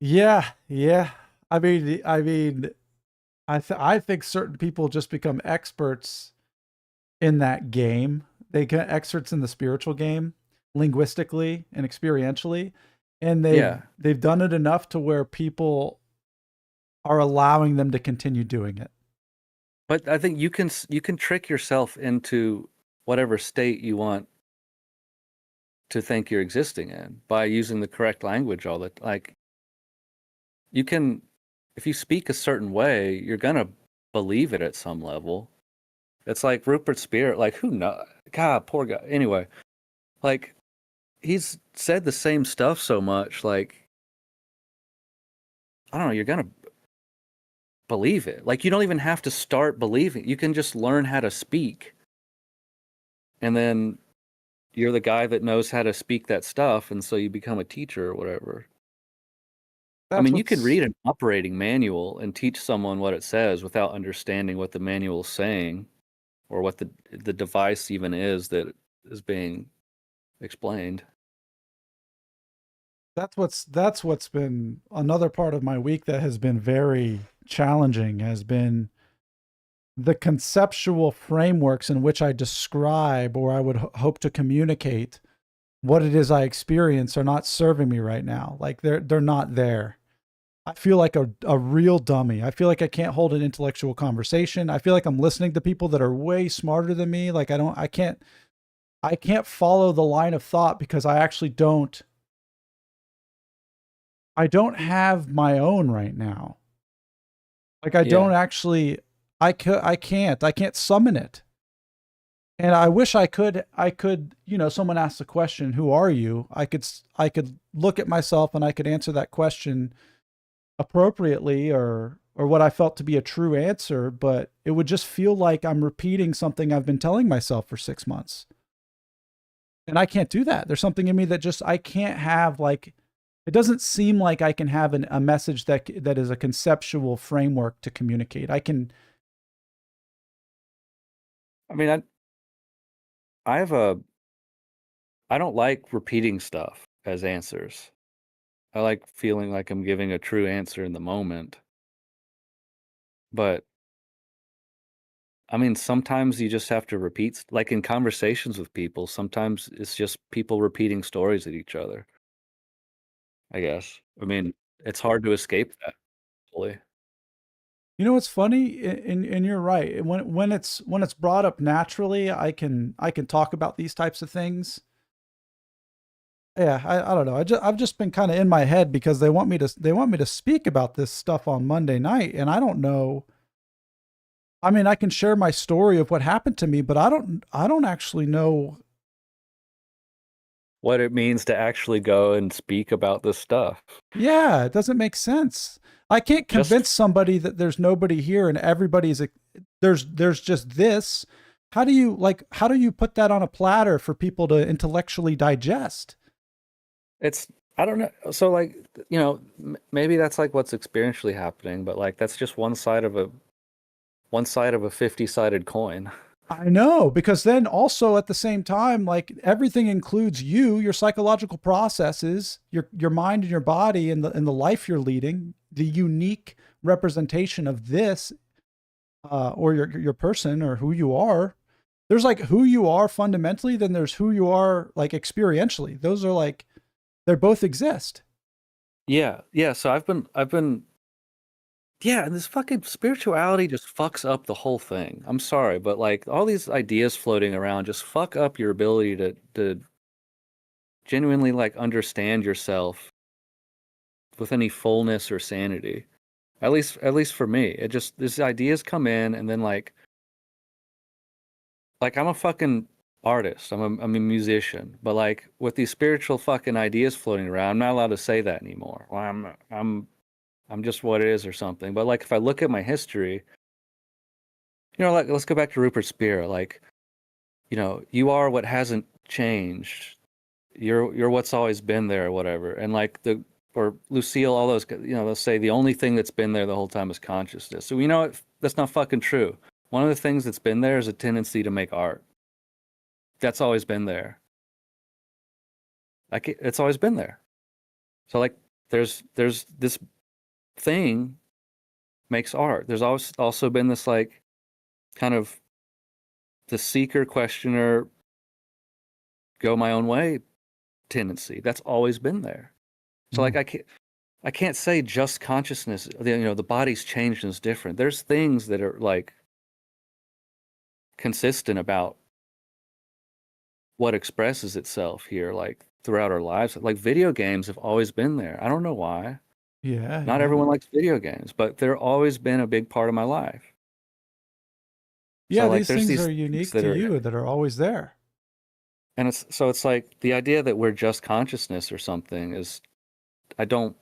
Yeah, yeah. I think certain people just become experts in that game. They get experts in the spiritual game, linguistically and experientially, and Yeah. they've done it enough to where people are allowing them to continue doing it. But I think you can trick yourself into whatever state you want to think you're existing in by using the correct language all the like you can if you speak a certain way, you're gonna believe it at some level. It's like Rupert Spirit, like who knows? God, poor guy. Anyway, like he's said the same stuff so much, like I don't know, you're gonna believe it. Like you don't even have to start believing. You can just learn how to speak. And then you're the guy that knows how to speak that stuff, and so you become a teacher or whatever. I That's mean, you could what's read an operating manual and teach someone what it says without understanding what the manual is saying or what the device even is that is being explained. that's what's been another part of my week that has been very challenging has been the conceptual frameworks in which I describe or I would hope to communicate what it is I experience are not serving me right now. Like they're not there. I feel like a real dummy. I feel like I can't hold an intellectual conversation. I feel like I'm listening to people that are way smarter than me. Like I can't follow the line of thought because I don't have my own right now. Like I don't Yeah. actually I can't summon it. And I wish I could, someone asks a question, who are you? I could look at myself and I could answer that question appropriately or what I felt to be a true answer, but it would just feel like I'm repeating something I've been telling myself for 6 months. And I can't do that. There's something in me that just I can't have like it doesn't seem like I can have a message that is a conceptual framework to communicate. I can I mean, I have a I don't like repeating stuff as answers. I like feeling like I'm giving a true answer in the moment. But I mean, sometimes you just have to repeat, like in conversations with people, sometimes it's just people repeating stories at each other, I guess. I mean, it's hard to escape that fully. You know what's funny, and you're right. When it's brought up naturally, I can talk about these types of things. Yeah, I don't know. I've just been kind of in my head because they want me to speak about this stuff on Monday night, and I don't know. I mean, I can share my story of what happened to me, but I don't actually know. What it means to actually go and speak about this stuff. Yeah, it doesn't make sense. I can't Just convince somebody that there's nobody here and everybody's there's just this. How do you put that on a platter for people to intellectually digest? it's I don't know. So like, maybe that's like what's experientially happening, but like that's just one side of a 50-sided coin. I know, because then also at the same time, like everything includes you, your psychological processes, your mind and your body and the life you're leading, the unique representation of this or your person or who you are. There's like who you are fundamentally, then there's who you are like experientially. Those are like they both exist. Yeah, yeah. So I've been yeah, and this fucking spirituality just fucks up the whole thing. I'm sorry, but like all these ideas floating around just fuck up your ability to genuinely like understand yourself with any fullness or sanity. At least for me. It just these ideas come in and then like I'm a fucking artist. I'm a musician, but like with these spiritual fucking ideas floating around, I'm not allowed to say that anymore. Well, I'm just what it is or something. But like if I look at my history, like let's go back to Rupert Spear. Like, you are what hasn't changed. You're what's always been there or whatever. And like or Lucille, all those, they'll say the only thing that's been there the whole time is consciousness. So you know what? That's not fucking true. One of the things that's been there is a tendency to make art. That's always been there. Like it's always been there. So like there's this thing makes art. There's always also been this like kind of the seeker, questioner, go my own way tendency. That's always been there. So like I can't say just consciousness, the body's changed and is different. There's things that are like consistent about what expresses itself here, like throughout our lives. Like video games have always been there. I don't know why. Yeah, Not yeah. everyone likes video games, but they're always been a big part of my life. Yeah, So like these there's things these are things unique that to are, you that are always there. and it's like the idea that we're just consciousness or something is, I don't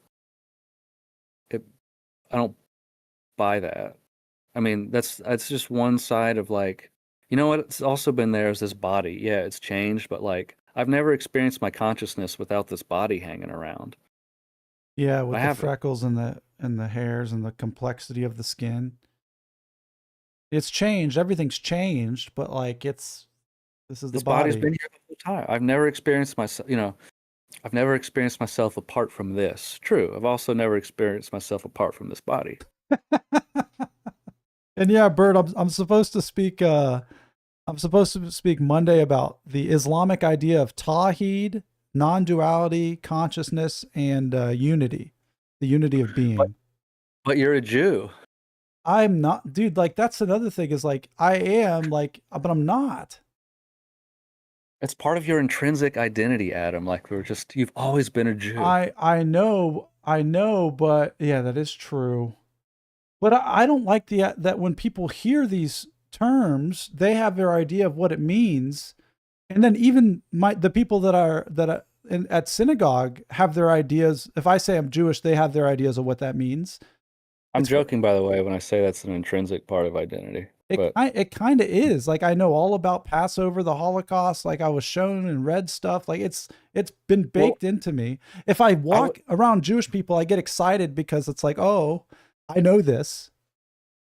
it, I don't buy that. I mean, that's just one side of like, you know what? It's also been there is this body. Yeah, it's changed, but like I've never experienced my consciousness without this body hanging around. Yeah, I with the haven't. freckles and the hairs and the complexity of the skin. It's changed. Everything's changed, but like this is the This body's body. been here the whole time. I've never experienced myself, I've never experienced myself apart from this. True. I've also never experienced myself apart from this body. And yeah, Bert, I'm supposed to speak I'm supposed to speak Monday about the Islamic idea of tawhid, non-duality, consciousness, and unity, the unity of But being. but you're a Jew. I'm not, dude. Like that's another thing is like I am like, but I'm not. It's part of your intrinsic identity, Adam. Like you've always been a Jew. I know, but yeah, that is true. But I don't like the that when people hear these terms, they have their idea of what it means, and then even the people at synagogue have their ideas. If I say I'm Jewish, they have their ideas of what that means. I'm It's joking, by the way, when I say that's an intrinsic part of identity. But it kind of is. Like I know all about Passover, the Holocaust. Like I was shown and read stuff. Like it's been well, baked into me. If I I would. walk around Jewish people, I get excited because it's like, oh, I know this.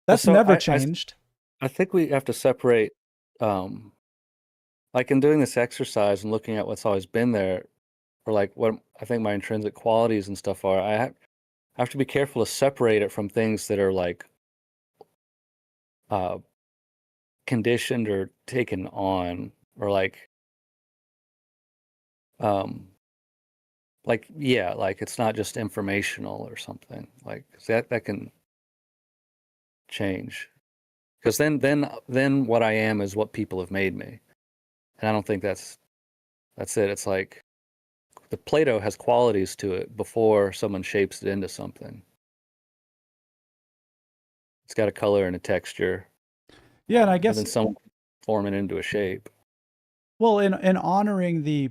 Well, That's so never changed. I think we have to separate, um, like in doing this exercise and looking at what's always been there, or like what I think my intrinsic qualities and stuff are. I have to be careful to separate it from things that are uh, conditioned or taken on, or um, like it's not just informational or something. Like that can change, because then what I am is what people have made me, and I don't think that's it. It's like the Play-Doh has qualities to it before someone shapes it into something. It's got a color and a texture, Yeah, and I and guess then someone form it into a shape. well, in honoring the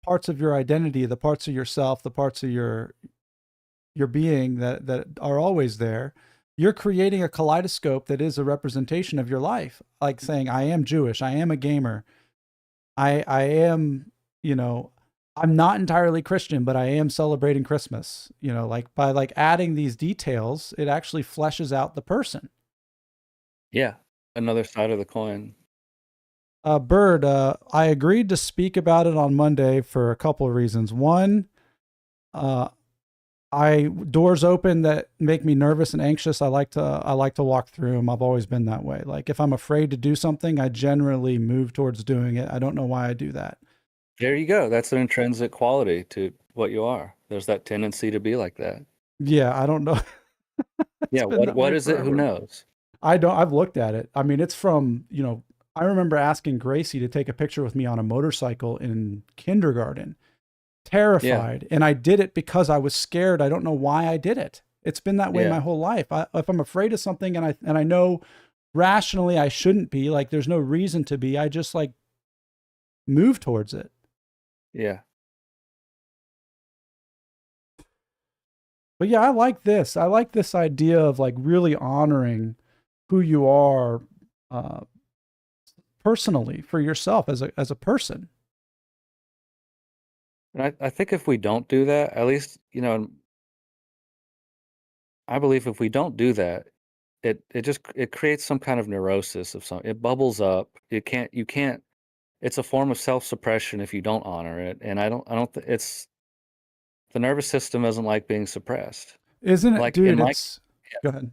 parts of your identity, the parts of yourself, the parts of your being that are always there, you're creating a kaleidoscope that is a representation of your life. Like saying, I am Jewish, I am a gamer, I am, you know, I'm not entirely Christian, but I am celebrating Christmas. Like by like adding these details, it actually fleshes out the person. Yeah, another side of the coin. Bird, I agreed to speak about it on Monday for a couple of reasons. One, uh, I doors open that make me nervous and anxious. I like to walk through them. I've always been that way. Like if I'm afraid to do something, I generally move towards doing it. I don't know why I do that. There you go. That's an intrinsic quality to what you are. There's that tendency to be like that. Yeah, I don't know. It's Yeah, been that what way is it? Who forever. knows? I don't. I've looked at it. I mean, it's from I remember asking Gracie to take a picture with me on a motorcycle in kindergarten, Yeah, terrified, and I did it because I was scared. I don't know why I did it. It's been that way my yeah, whole life. If I'm afraid of something and I know rationally I shouldn't be, like there's no reason to be, I just like move towards it. yeah. But yeah, I like this. I like this idea of like really honoring who you are uh, personally for yourself as a person. And I think if we don't do that, at least, I believe if we don't do that, it creates some kind of neurosis of some. It bubbles up. You can't it's a form of self-suppression if you don't honor it. And it's the nervous system doesn't like being suppressed. Isn't it, Like in dude? my, It's go ahead.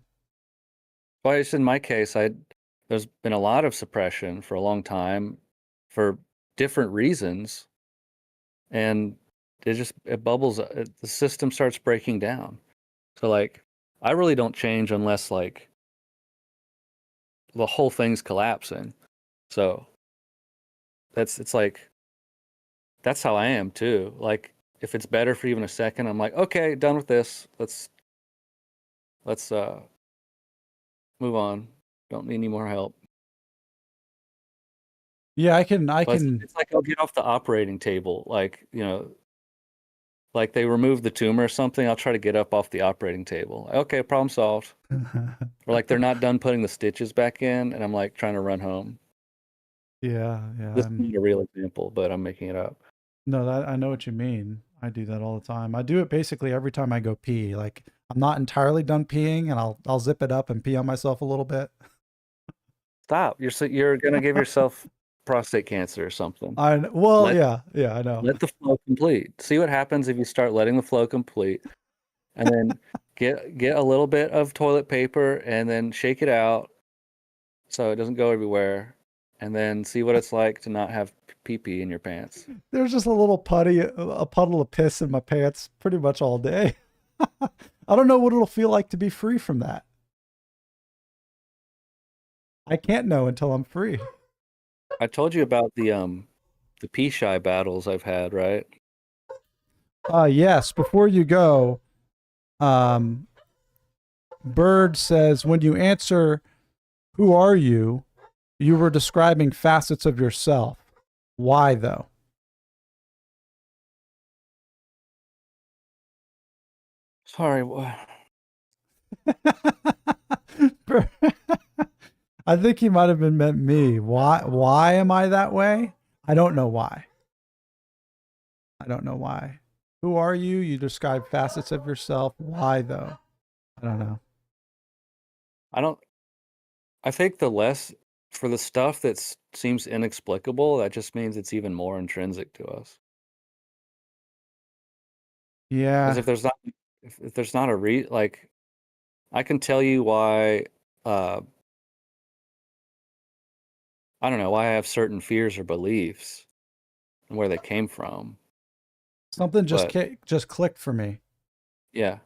well, it's in my case, there's been a lot of suppression for a long time for different reasons. And it bubbles, the system starts breaking down. So like, I really don't change unless like the whole thing's collapsing. So it's like, that's how I am too. Like, if it's better for even a second, I'm like, okay, done with this. Let's move on. Don't need any more help. Yeah, I But can. it's like I'll get off the operating table. Like, like they removed the tumor or something. I'll try to get up off the operating table. Okay, problem solved. Or like they're not done putting the stitches back in, and I'm like trying to run home. Yeah, yeah. This is not a real example, but I'm making it up. No, that I know what you mean. I do that all the time. I do it basically every time I go pee. Like I'm not entirely done peeing, and I'll zip it up and pee on myself a little bit. Stop. You're gonna give yourself prostate cancer or something. Well, Let yeah, I know. let the flow complete. See what happens if you start letting the flow complete, and then get a little bit of toilet paper and then shake it out so it doesn't go everywhere, and then see what it's like to not have pee pee in your pants. There's just a little a puddle of piss in my pants pretty much all day. I don't know what it'll feel like to be free from that. I can't know until I'm free. I told you about the pee shy battles I've had, right? Yes, before you go, um, Bird says when you answer, "Who are you?" you were describing facets of yourself. Why though? Sorry. I think he might have been meant me. Why am I that way? I don't know why. I don't know why. Who are you? You describe facets of yourself. Why though? I don't know. I don't. I think the less for the stuff that seems inexplicable, that just means it's even more intrinsic to us. Because Yeah, if there's not a like, I can tell you why. Uh, I don't know why I have certain fears or beliefs and where they came from. something But just clicked for me. yeah,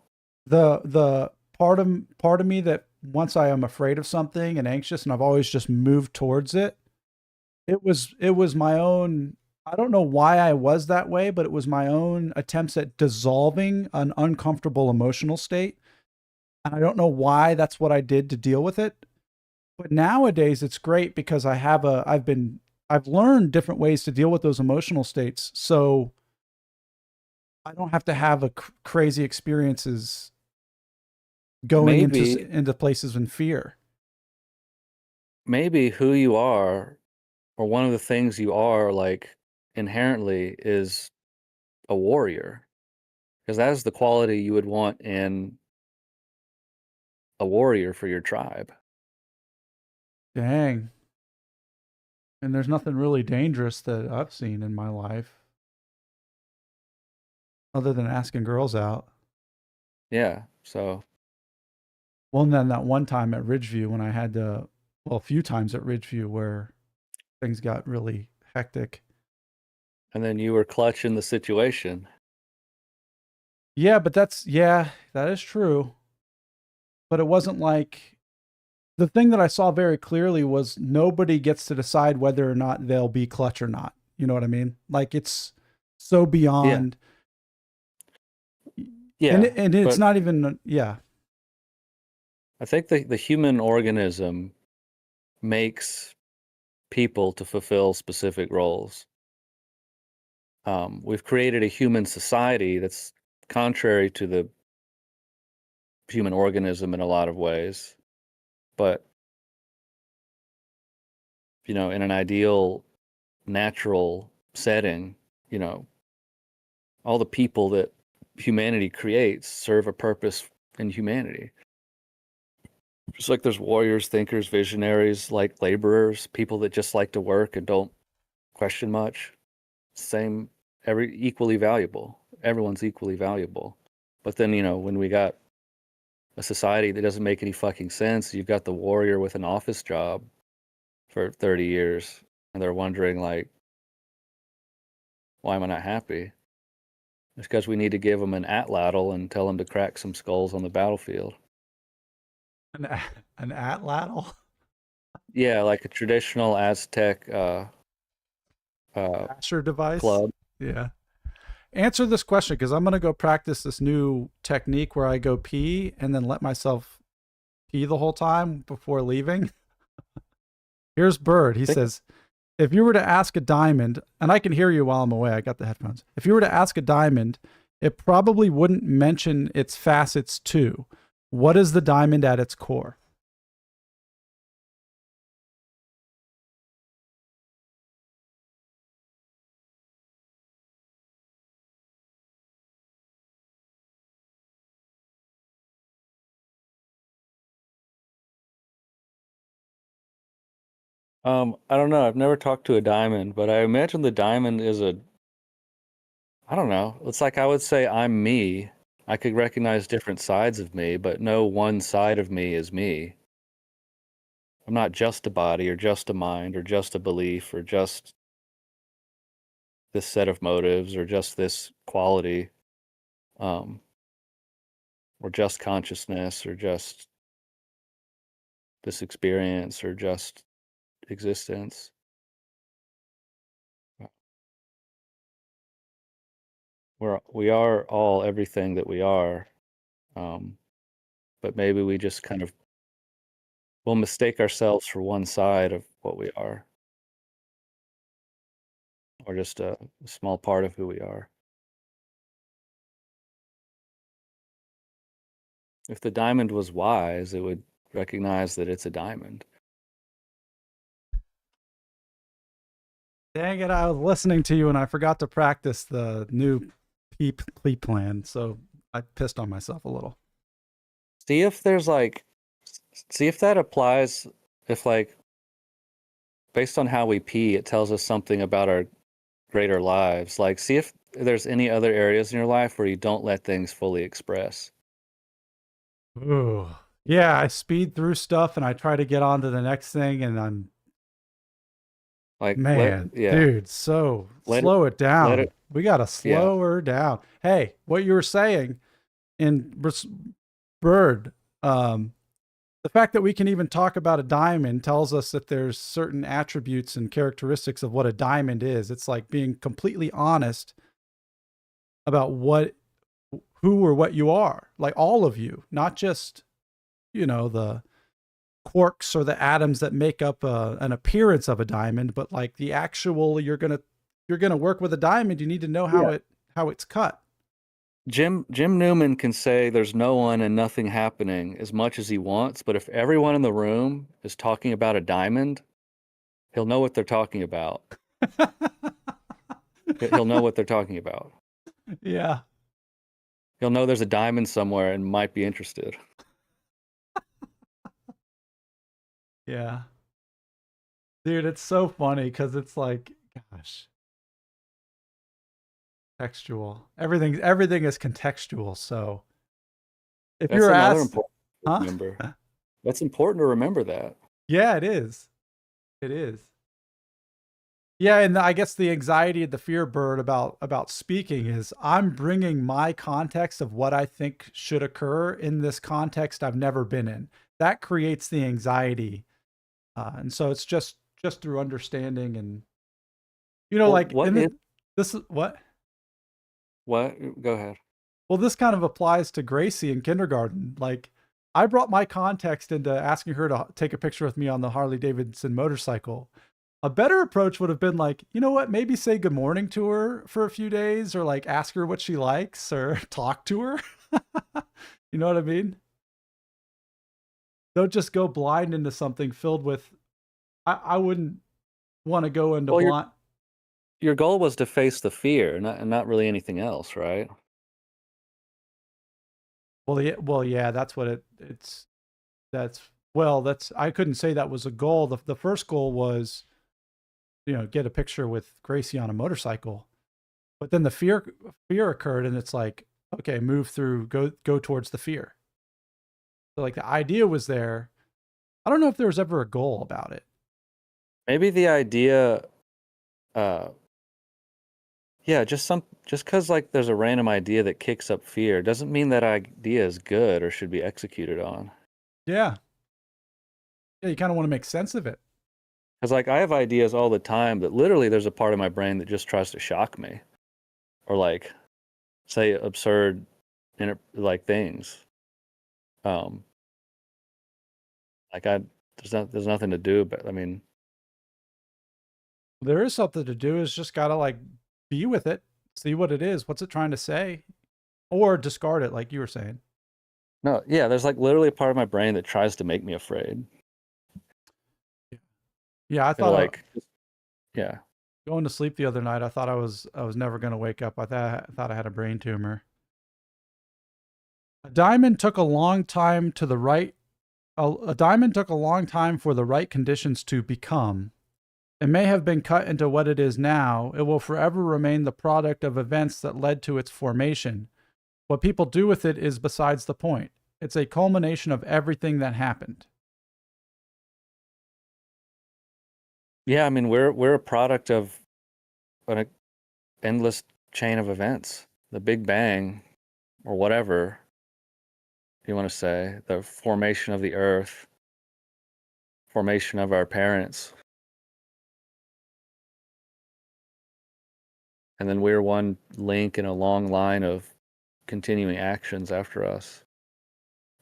The part of me that once I am afraid of something and anxious and I've always just moved towards it. It was my own. I don't know why I was that way, but it was my own attempts at dissolving an uncomfortable emotional state. And I don't know why that's what I did to deal with it. But nowadays it's great because I've learned different ways to deal with those emotional states. So I don't have to have crazy experiences going maybe into places in fear. maybe who you are, or one of the things you are, like inherently, is a warrior. Because that is the quality you would want in a warrior for your tribe. Dang. And there's nothing really dangerous that I've seen in my life other than asking girls out. Yeah. So, Well, and then that one time at Ridgeview when I had to, well, a few times at Ridgeview where things got really hectic. and then you were clutching the situation. Yeah, but that is true. But it wasn't like the thing that I saw very clearly was nobody gets to decide whether or not they'll be clutch or not. You know what I mean? Like it's so Yeah. beyond, Yeah. and it's But not even yeah. I think the human organism makes people to fulfill specific roles. We've created a human society that's contrary to the human organism in a lot of ways. But, in an ideal, natural setting, you know, all the people that humanity creates serve a purpose in humanity. Just like there's warriors, thinkers, visionaries, like laborers, people that just like to work and don't question much. Same, equally valuable. Everyone's equally valuable. But then, when we got a society that doesn't make any fucking sense, you've got the warrior with an office job for 30 years, and they're wondering, like, why am I not happy? It's because we need to give them an atlatl and tell them to crack some skulls on the battlefield. An atlatl? Yeah, like a traditional Aztec Asher device? club. Yeah. Answer this question, because I'm going to go practice this new technique where I go pee and then let myself pee the whole time before leaving. Here's Bird. He says, if you were to ask a diamond, and I can hear you while I'm away, I got the headphones. If you were to ask a diamond, it probably wouldn't mention its facets too. What is the diamond at its core? I don't know. I've never talked to a diamond, but I imagine the diamond is I don't know. It's like I would say I'm me. I could recognize different sides of me, but no one side of me is me. I'm not just a body or just a mind or just a belief or just this set of motives or just this quality, um, or just consciousness or just this experience or just existence. We are all everything that we are, but maybe we just kind of will mistake ourselves for one side of what we are, or just a small part of who we are. If the diamond was wise, it would recognize that it's a diamond. Dang it, I was listening to you and I forgot to practice the new plea plan, so I pissed on myself a little. See if there's see if that applies, if like, based on how we pee, it tells us something about our greater lives. Like, see if there's any other areas in your life where you don't let things fully express. Ooh. Yeah, I speed through stuff and I try to get on to the next thing, and I'm Like, man, dude, so slow it down. We got to slow her down. Hey, what you were saying in Bird, the fact that we can even talk about a diamond tells us that there's certain attributes and characteristics of what a diamond is. It's like being completely honest about who or what you are, like all of you, not just, the quarks or the atoms that make up an appearance of a diamond, but like the actual, you're going to work with a diamond. You need to know how it's cut. Jim Newman can say there's no one and nothing happening as much as he wants, but if everyone in the room is talking about a diamond, he'll know what they're talking about. He'll know what they're talking about. Yeah. He'll know there's a diamond somewhere and might be interested. Yeah. Dude, it's so funny because it's like, gosh. Textual. Everything is contextual. So if That's you're another asked, important to remember. That's important to remember that. Yeah, it is. It is. Yeah, and I guess the anxiety and the fear, Bird, about speaking is I'm bringing my context of what I think should occur in this context I've never been in. That creates the anxiety, and so it's just through understanding and like this is what. What? Go ahead. Well, this kind of applies to Gracie in kindergarten. Like, I brought my context into asking her to take a picture with me on the Harley Davidson motorcycle. A better approach would have been like, you know what, maybe say good morning to her for a few days, or like ask her what she likes or talk to her. You know what I mean? Don't just go blind into something filled with, I wouldn't want to go into blind. Your goal was to face the fear, not really anything else, right? Well, yeah, that's what I couldn't say that was a goal. The first goal was get a picture with Gracie on a motorcycle. But then the fear occurred, and it's like, okay, move through, go towards the fear. So like the idea was there. I don't know if there was ever a goal about it. Maybe the idea, yeah, just because like there's a random idea that kicks up fear doesn't mean that idea is good or should be executed on. Yeah. Yeah, you kind of want to make sense of it. Because like I have ideas all the time that literally there's a part of my brain that just tries to shock me, or like say absurd, like things. Um, like there's nothing to do, but I mean, There is something to do. Is just gotta like be with it, see what it is. What's it trying to say, or discard it, like you were saying. no, yeah, there's like literally a part of my brain that tries to make me afraid. Yeah, I It'll thought like, yeah. going to sleep the other night. I thought I was never gonna wake up. I thought I had a brain tumor. A diamond took a long time to the right. A diamond took a long time for the right conditions to become. It may have been cut into what it is now. It will forever remain the product of events that led to its formation. What people do with it is besides the point. It's a culmination of everything that happened. Yeah, I mean, we're a product of an endless chain of events. The Big Bang, or whatever you want to say, the formation of the Earth, formation of our parents, and then we're one link in a long line of continuing actions after us.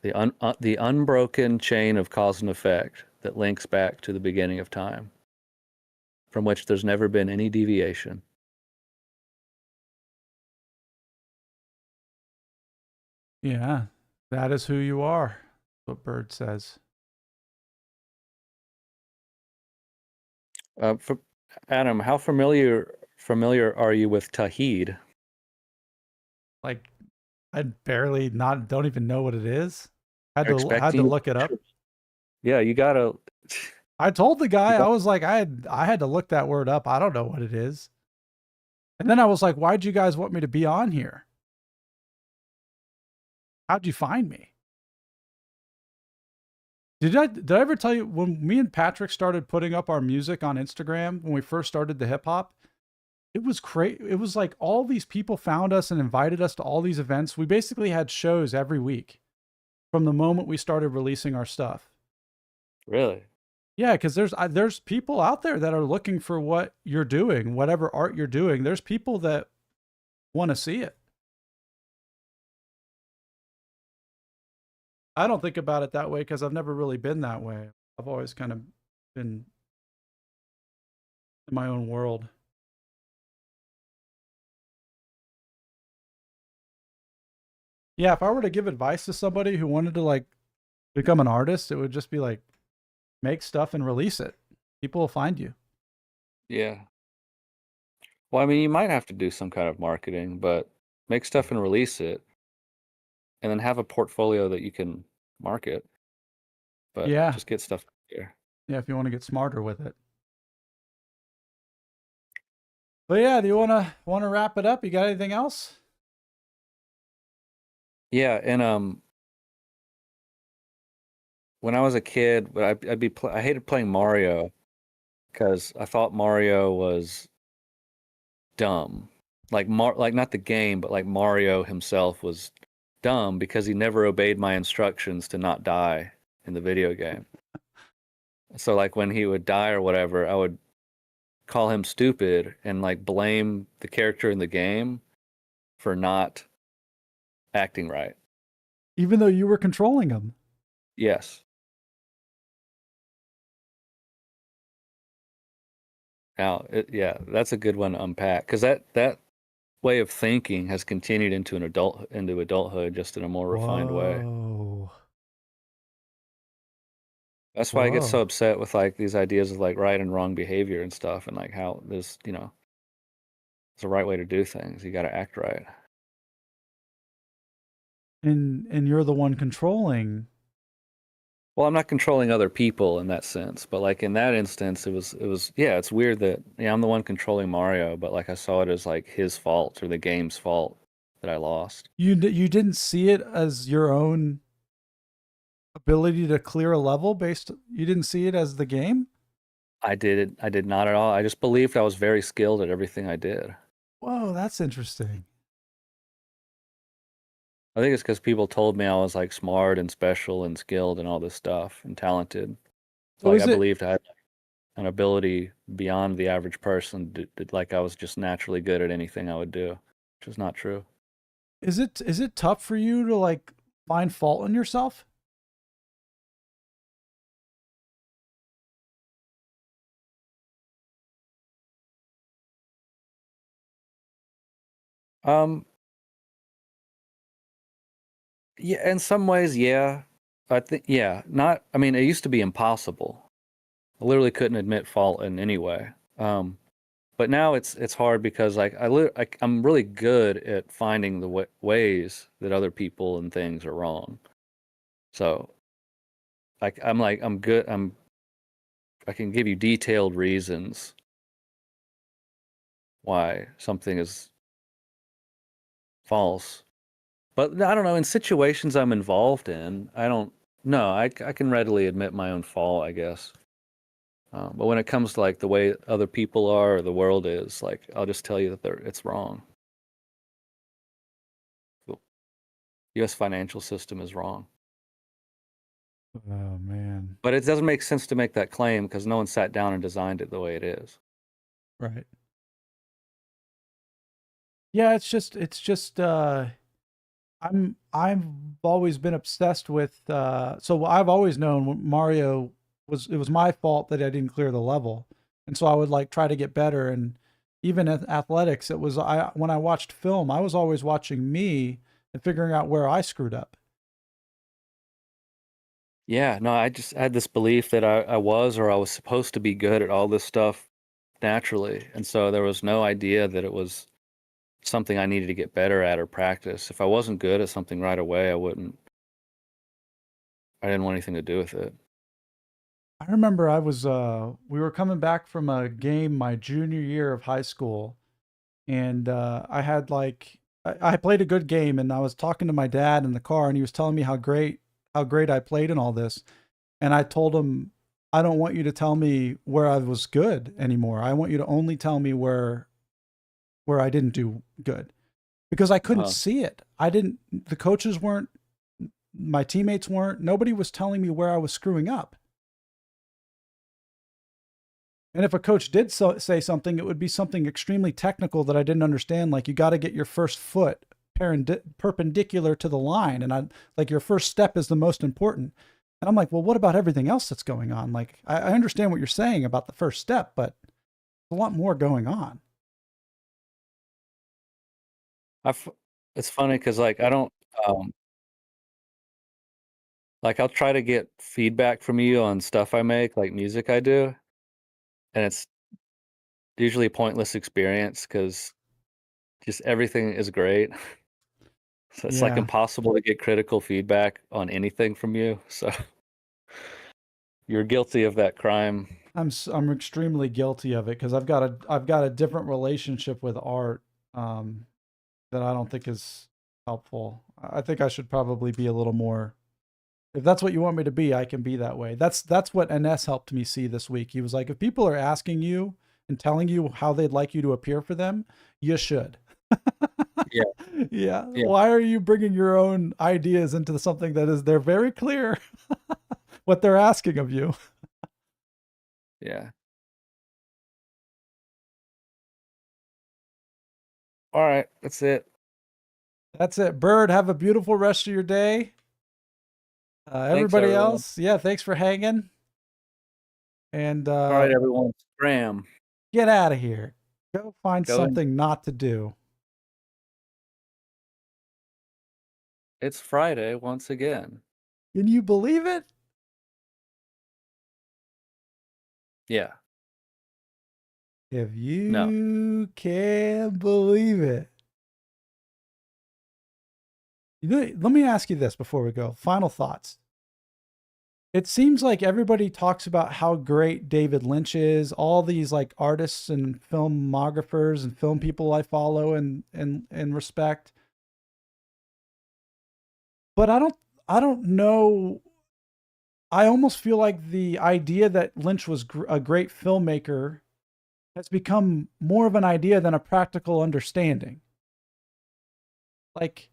The unbroken chain of cause and effect that links back to the beginning of time, from which there's never been any deviation. Yeah, that is who you are. What Bird says. For Adam, how familiar are you with Tawhid? Like, I barely not don't even know what it is. They're Had to expecting. look it up. Yeah, you gotta. I told the guy, You I got, was like, I had to look that word up. I don't know what it is. And then I was like, why'd you guys want me to be on here? How'd you find me? Did I ever tell you when me and Patrick started putting up our music on Instagram when we first started the hip hop? It was crazy. It was like all these people found us and invited us to all these events. We basically had shows every week from the moment we started releasing our stuff. really? Yeah, because there's people out there that are looking for what you're doing, whatever art you're doing. There's people that want to see it. I don't think about it that way because I've never really been that way. I've always kind of been in my own world. Yeah, if I were to give advice to somebody who wanted to like become an artist, it would just be like make stuff and release it. People will find you. Yeah. Well, I mean, you might have to do some kind of marketing, but make stuff and release it, and then have a portfolio that you can market. But Yeah. just get stuff there. Yeah, if you want to get smarter with it. But yeah, do you wanna wrap it up? You got anything else? Yeah, and when I was a kid, I hated playing Mario because I thought Mario was dumb. Like not the game, but like Mario himself was dumb because he never obeyed my instructions to not die in the video game. So like when he would die or whatever, I would call him stupid and like blame the character in the game for not acting right. Even though you were controlling them. Yes. Now, yeah, that's a good one to unpack because that way of thinking has continued into adulthood just in a more refined way. Whoa. That's why I get so Whoa. upset with like these ideas of like right and wrong behavior and stuff, and like how there's it's a right way to do things. You got to act right. And you're the one controlling Well, I'm not controlling other people in that sense, but like in that instance, yeah, it's weird that yeah, I'm the one controlling Mario, but like I saw it as like his fault or the game's fault that I lost. You didn't see it as your own ability to clear a level based. You didn't see it as the game. I did not at all. I just believed I was very skilled at everything I did. Whoa, that's interesting. I think it's because people told me I was like smart and special and skilled and all this stuff and talented. So So like is I it believed I had an ability beyond the average person, like I was just naturally good at anything I would do, which is not true. is it tough for you to like find fault in yourself? Um, yeah, in some ways, yeah. I think, yeah, not, I mean, it used to be impossible. I literally couldn't admit fault in any way. But now it's hard because I'm really good at finding the ways that other people and things are wrong. So I'm good. I can give you detailed reasons why something is false. But I don't know, in situations I'm involved in, I don't no, I can readily admit my own fault, I guess. But when it comes to like the way other people are or the world is, like I'll just tell you that it's wrong. The U.S. financial system is wrong. Oh man. But it doesn't make sense to make that claim because no one sat down and designed it the way it is. Right. Yeah, I've always been obsessed with so I've always known Mario was it was my fault that I didn't clear the level. And so I would like try to get better, and even at athletics it was I when I watched film, I was always watching me and figuring out where I screwed up. Yeah, no, I just had this belief that I was or I was supposed to be good at all this stuff naturally. And so there was no idea that it was something I needed to get better at or practice. If I wasn't good at something right away, I didn't want anything to do with it. I remember I was we were coming back from a game my junior year of high school, and I had like I played a good game, and I was talking to my dad in the car, and he was telling me how great I played in all this, and I told him I don't want you to tell me where I was good anymore. I want you to only tell me where I didn't do good, because I couldn't Uh, see it. I didn't. The coaches weren't. My teammates weren't. Nobody was telling me where I was screwing up. And if a coach did say something, it would be something extremely technical that I didn't understand. Like you got to get your first foot perpendicular to the line, and I like your first step is the most important. And I'm like, well, what about everything else that's going on? Like I understand what you're saying about the first step, but a lot more going on. I f it's funny because like I don't like I'll try to get feedback from you on stuff I make, like music I do, and it's usually a pointless experience because just everything is great. So it's like Yeah, impossible to get critical feedback on anything from you. So you're guilty of that crime. I'm extremely guilty of it because I've got a different relationship with art um, that I don't think is helpful. I think I should probably be a little more. If that's what you want me to be, I can be that way. That's what NS helped me see this week. He was like, if people are asking you and telling you how they'd like you to appear for them, you should. Yeah, Yeah. yeah, Why are you bringing your own ideas into something that is they're very clear what they're asking of you? yeah. All right, that's it. That's it. Bird, have a beautiful rest of your day. Thanks, Everybody everyone. else, yeah, thanks for hanging. And All right, everyone. Scram. get out of here. Go find Go in. something not to do. It's Friday once again. Can you believe it? Yeah. If No. you can believe it. You know, let me ask you this before we go. Final thoughts. it seems like everybody talks about how great David Lynch is. All these like artists and filmographers and film people I follow and respect. But I don't know. I almost feel like the idea that Lynch was a great filmmaker has become more of an idea than a practical understanding. Like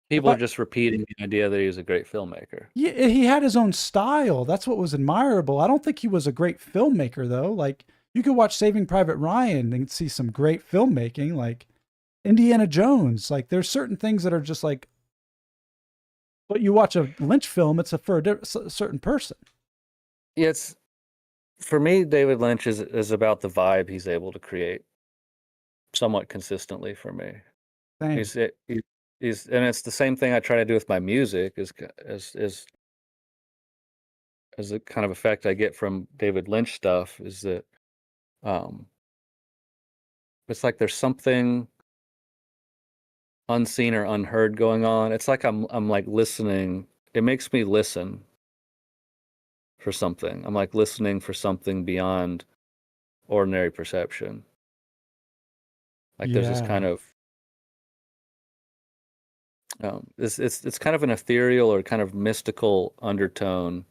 if People are I just repeating the idea that he's a great filmmaker. yeah, he had his own style. That's what was admirable. I don't think he was a great filmmaker though. Like you could watch Saving Private Ryan and see some great filmmaking, like Indiana Jones. Like there's certain things that are just like, but you watch a Lynch film, it's for a certain person. It's for me, David Lynch is about the vibe he's able to create somewhat consistently for me. Same. He's it, he's and it's the same thing I try to do with my music as the kind of effect I get from David Lynch stuff is that um it's like there's something unseen or unheard going on. It's like I'm like listening. It makes me listen for something. I'm like listening for something beyond ordinary perception. Like there's this kind Yeah. of it's kind of an ethereal or kind of mystical undertone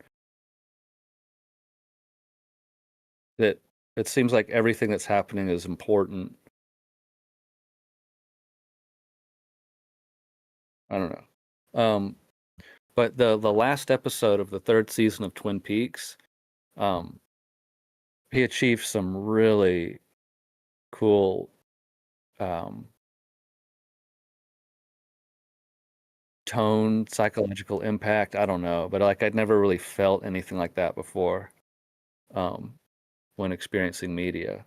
that it seems like everything that's happening is important. I don't know. But the last episode of the third season of Twin Peaks, um, he achieved some really cool um, tone, psychological impact. I don't know, but like I'd never really felt anything like that before um, when experiencing media.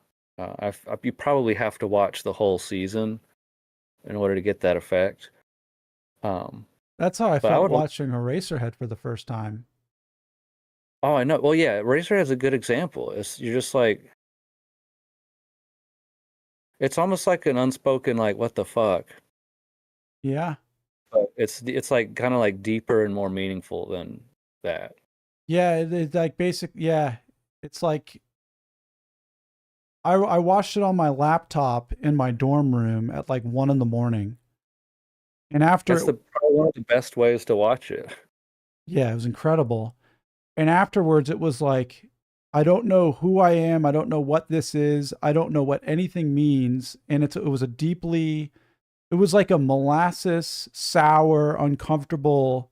You probably have to watch the whole season in order to get that effect. Um, That's how I but I felt would. watching Eraserhead for the first time. Oh, I know. Well, yeah, Razor has a good example. You're just like it's almost like an unspoken like what the fuck, Yeah. but it's like kind of like deeper and more meaningful than that. Yeah, it's like basic. Yeah, it's like I watched it on my laptop in my dorm room at like 1 in the morning, and after That's it, probably one of the best ways to watch it. yeah, it was incredible. And afterwards, it was like I don't know who I am. I don't know what this is. I don't know what anything means. And it was a deeply, it was like a molasses, sour, uncomfortable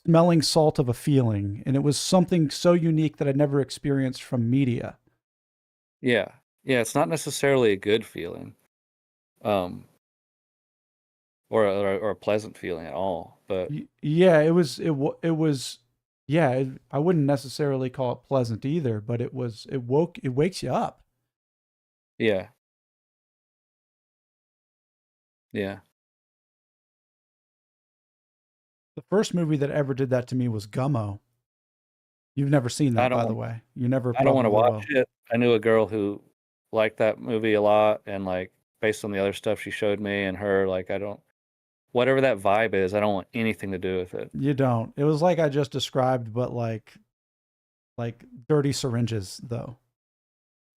smelling salt of a feeling, and it was something so unique that I'd never experienced from media. Yeah, yeah. It's not necessarily a good feeling, um, or a pleasant feeling at all. But Yeah, it was yeah, I wouldn't necessarily call it pleasant either, but it wakes you up. yeah, yeah. The first movie that ever did that to me was Gummo. You've never seen I that, don't by the want. way. You never I don't want to probably watch will. it. I knew a girl who liked that movie a lot, and like based on the other stuff she showed me and her, like I don't. Whatever that vibe is, I don't want anything to do with it. You don't. It was like I just described, but like dirty syringes though.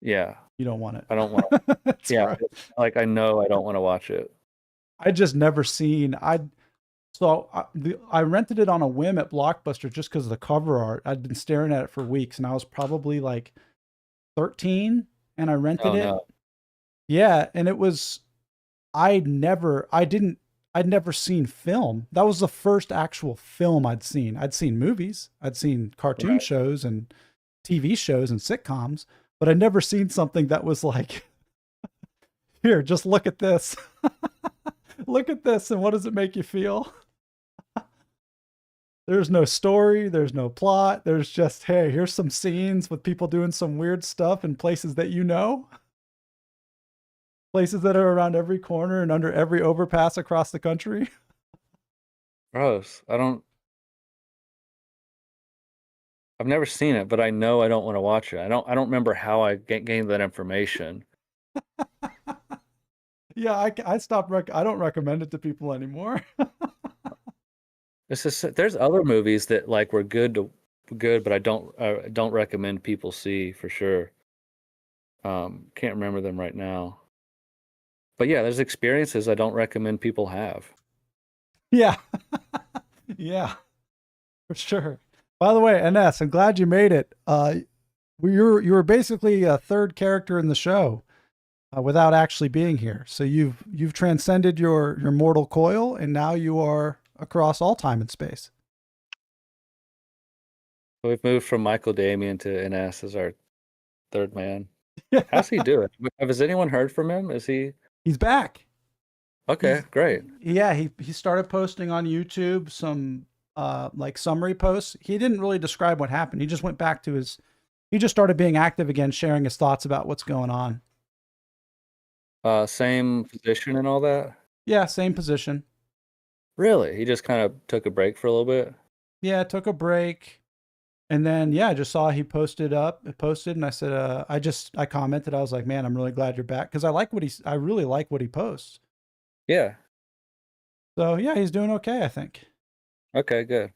Yeah, You don't want I don't want. it. That's Yeah, right. like I know I don't want to watch it. I just never seen. I rented it on a whim at Blockbuster just because of the cover art. I'd been staring at it for weeks, and I was probably like 13, and I rented Oh it. no. Yeah, and it was I'd never seen film. That was the first actual film I'd seen. I'd seen movies, I'd seen cartoon Right. shows and TV shows and sitcoms, but I'd never seen something that was like, here, just look at this. Look at this, and what does it make you feel? There's no story, there's no plot. There's just, hey, here's some scenes with people doing some weird stuff in places that you know, places that are around every corner and under every overpass across the country. Gross. I've never seen it, but I know I don't want to watch it. I don't remember how I gained that information. Yeah, I stopped. I don't recommend it to people anymore. It's just there's other movies that like were good to good, but I don't recommend people see for sure. Can't remember them right now. But yeah, there's experiences I don't recommend people have. Yeah. Yeah, for sure. By the way, Ines, I'm glad you made it. You were basically a third character in the show without actually being here. So you've transcended your mortal coil, and now you are across all time and space. We've moved from Michael Damian to Ines as our third man. How's he doing? Has anyone heard from him? Is he He's back. okay? Great. Yeah, he started posting on YouTube some like summary posts. He didn't really describe what happened. He just went back to his he just started being active again, sharing his thoughts about what's going on. Same position and all that. Yeah, same position. Really? He just kind of took a break for a little bit. Yeah, took a break. And then yeah, I just saw he posted, and I said, I commented, I was like, man, I'm really glad you're back. Cause I really like what he posts. Yeah. So yeah, he's doing okay, I think. Okay, good.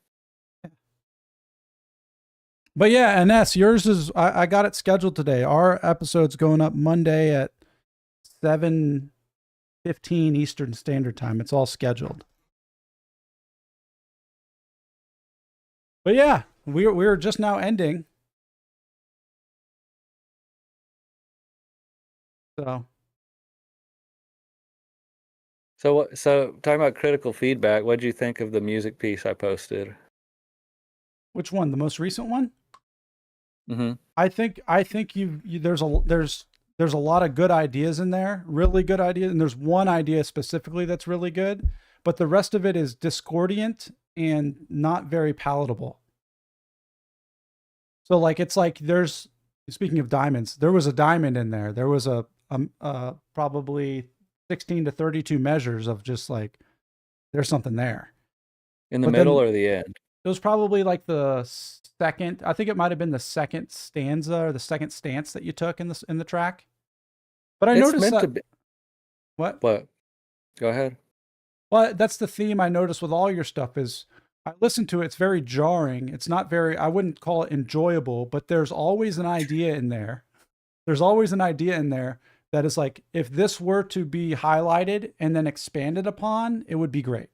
But yeah, Ines, yours is I got it scheduled today. Our episode's going up Monday at 7:15 Eastern Standard Time. It's all scheduled. But yeah, we're just now ending. So So talking about critical feedback, what did you think of the music piece I posted? which one? The most recent one? Mm-hmm. I think there's a lot of good ideas in there, really good ideas, and there's one idea specifically that's really good, but the rest of it is discordant and not very palatable. So like it's like there's speaking of diamonds, there was a diamond in there. There was a probably 16 to 32 measures of just like there's something there. In the But middle then or the end? it was probably like the second, I think it might have been the second stanza or the second stance that you took in the track. But I It's noticed meant to that be. what? What? Go ahead. Well, that's the theme I noticed with all your stuff is I listen to it, it's very jarring. It's not very I wouldn't call it enjoyable, but there's always an idea in there. There's always an idea in there that is like if this were to be highlighted and then expanded upon, it would be great.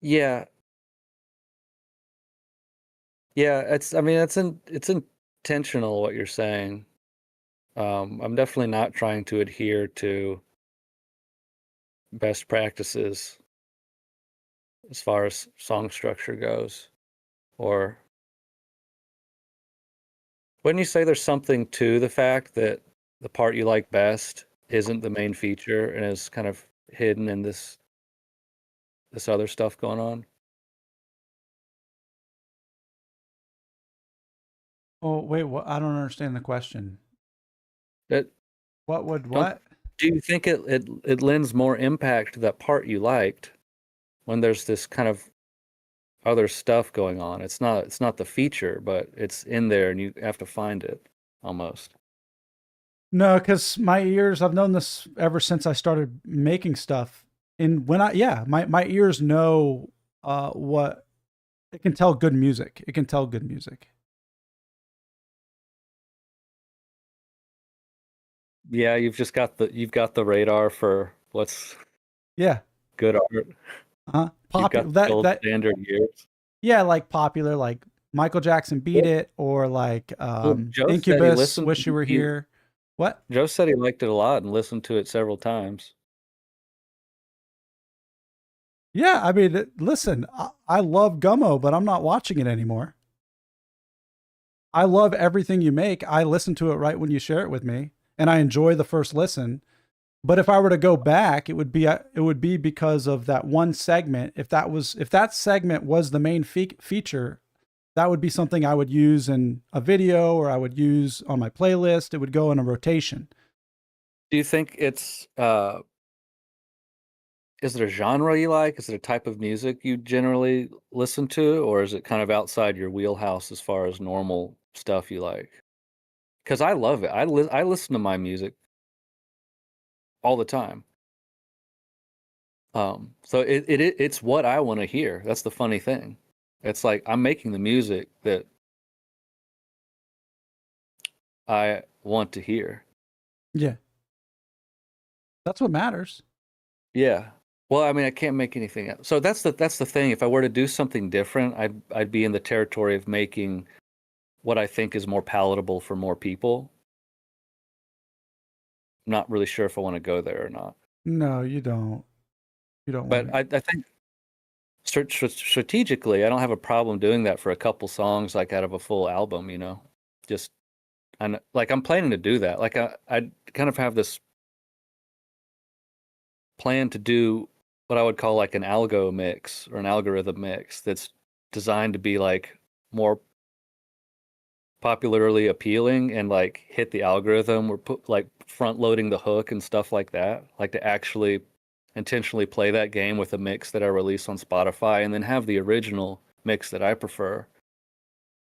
Yeah. Yeah, it's intentional what you're saying. I'm definitely not trying to adhere to best practices as far as song structure goes. Or wouldn't you say there's something to the fact that the part you like best isn't the main feature and is kind of hidden in this other stuff going on? Oh, wait, what? I don't understand the question. That What would don't what? do you think it lends more impact to that part you liked when there's this kind of other stuff going on? It's not the feature, but it's in there and you have to find it almost. No, because my ears, I've known this ever since I started making stuff. And when yeah, my ears know what it can tell good music. It can tell good music. Yeah, you've got the radar for what's Yeah. good art. You've got Popular the gold standard years. yeah, like popular, like Michael Jackson Beat It or like Well, Joe said he Incubus, listened. Wish You Were Here. What? Joe said he liked it a lot and listened to it several times. Yeah, I mean, listen, I love Gummo, but I'm not watching it anymore. I love everything you make. I listen to it right when you share it with me, and I enjoy the first listen. But if I were to go back, it would be because of that one segment. If that segment was the main feature, that would be something I would use in a video or I would use on my playlist. It would go in a rotation. Do you think it's is it a genre you like? Is it a type of music you generally listen to, or is it kind of outside your wheelhouse as far as normal stuff you like? Because I love it. I listen to my music all the time. So it's what I want to hear. That's the funny thing. It's like I'm making the music that I want to hear. Yeah. That's what matters. Yeah. Well, I mean, I can't make anything else. So that's the thing. If I were to do something different, I'd be in the territory of making what I think is more palatable for more people. I'm not really sure if I want to go there or not. No, you don't. You don't want But to. I think strategically, I don't have a problem doing that for a couple songs, like out of a full album. Just like I'm planning to do that. Like I kind of have this plan to do what I would call like an algo mix or an algorithm mix that's designed to be like more popularly appealing and like hit the algorithm or put like front loading the hook and stuff like that. Like to actually intentionally play that game with a mix that I release on Spotify and then have the original mix that I prefer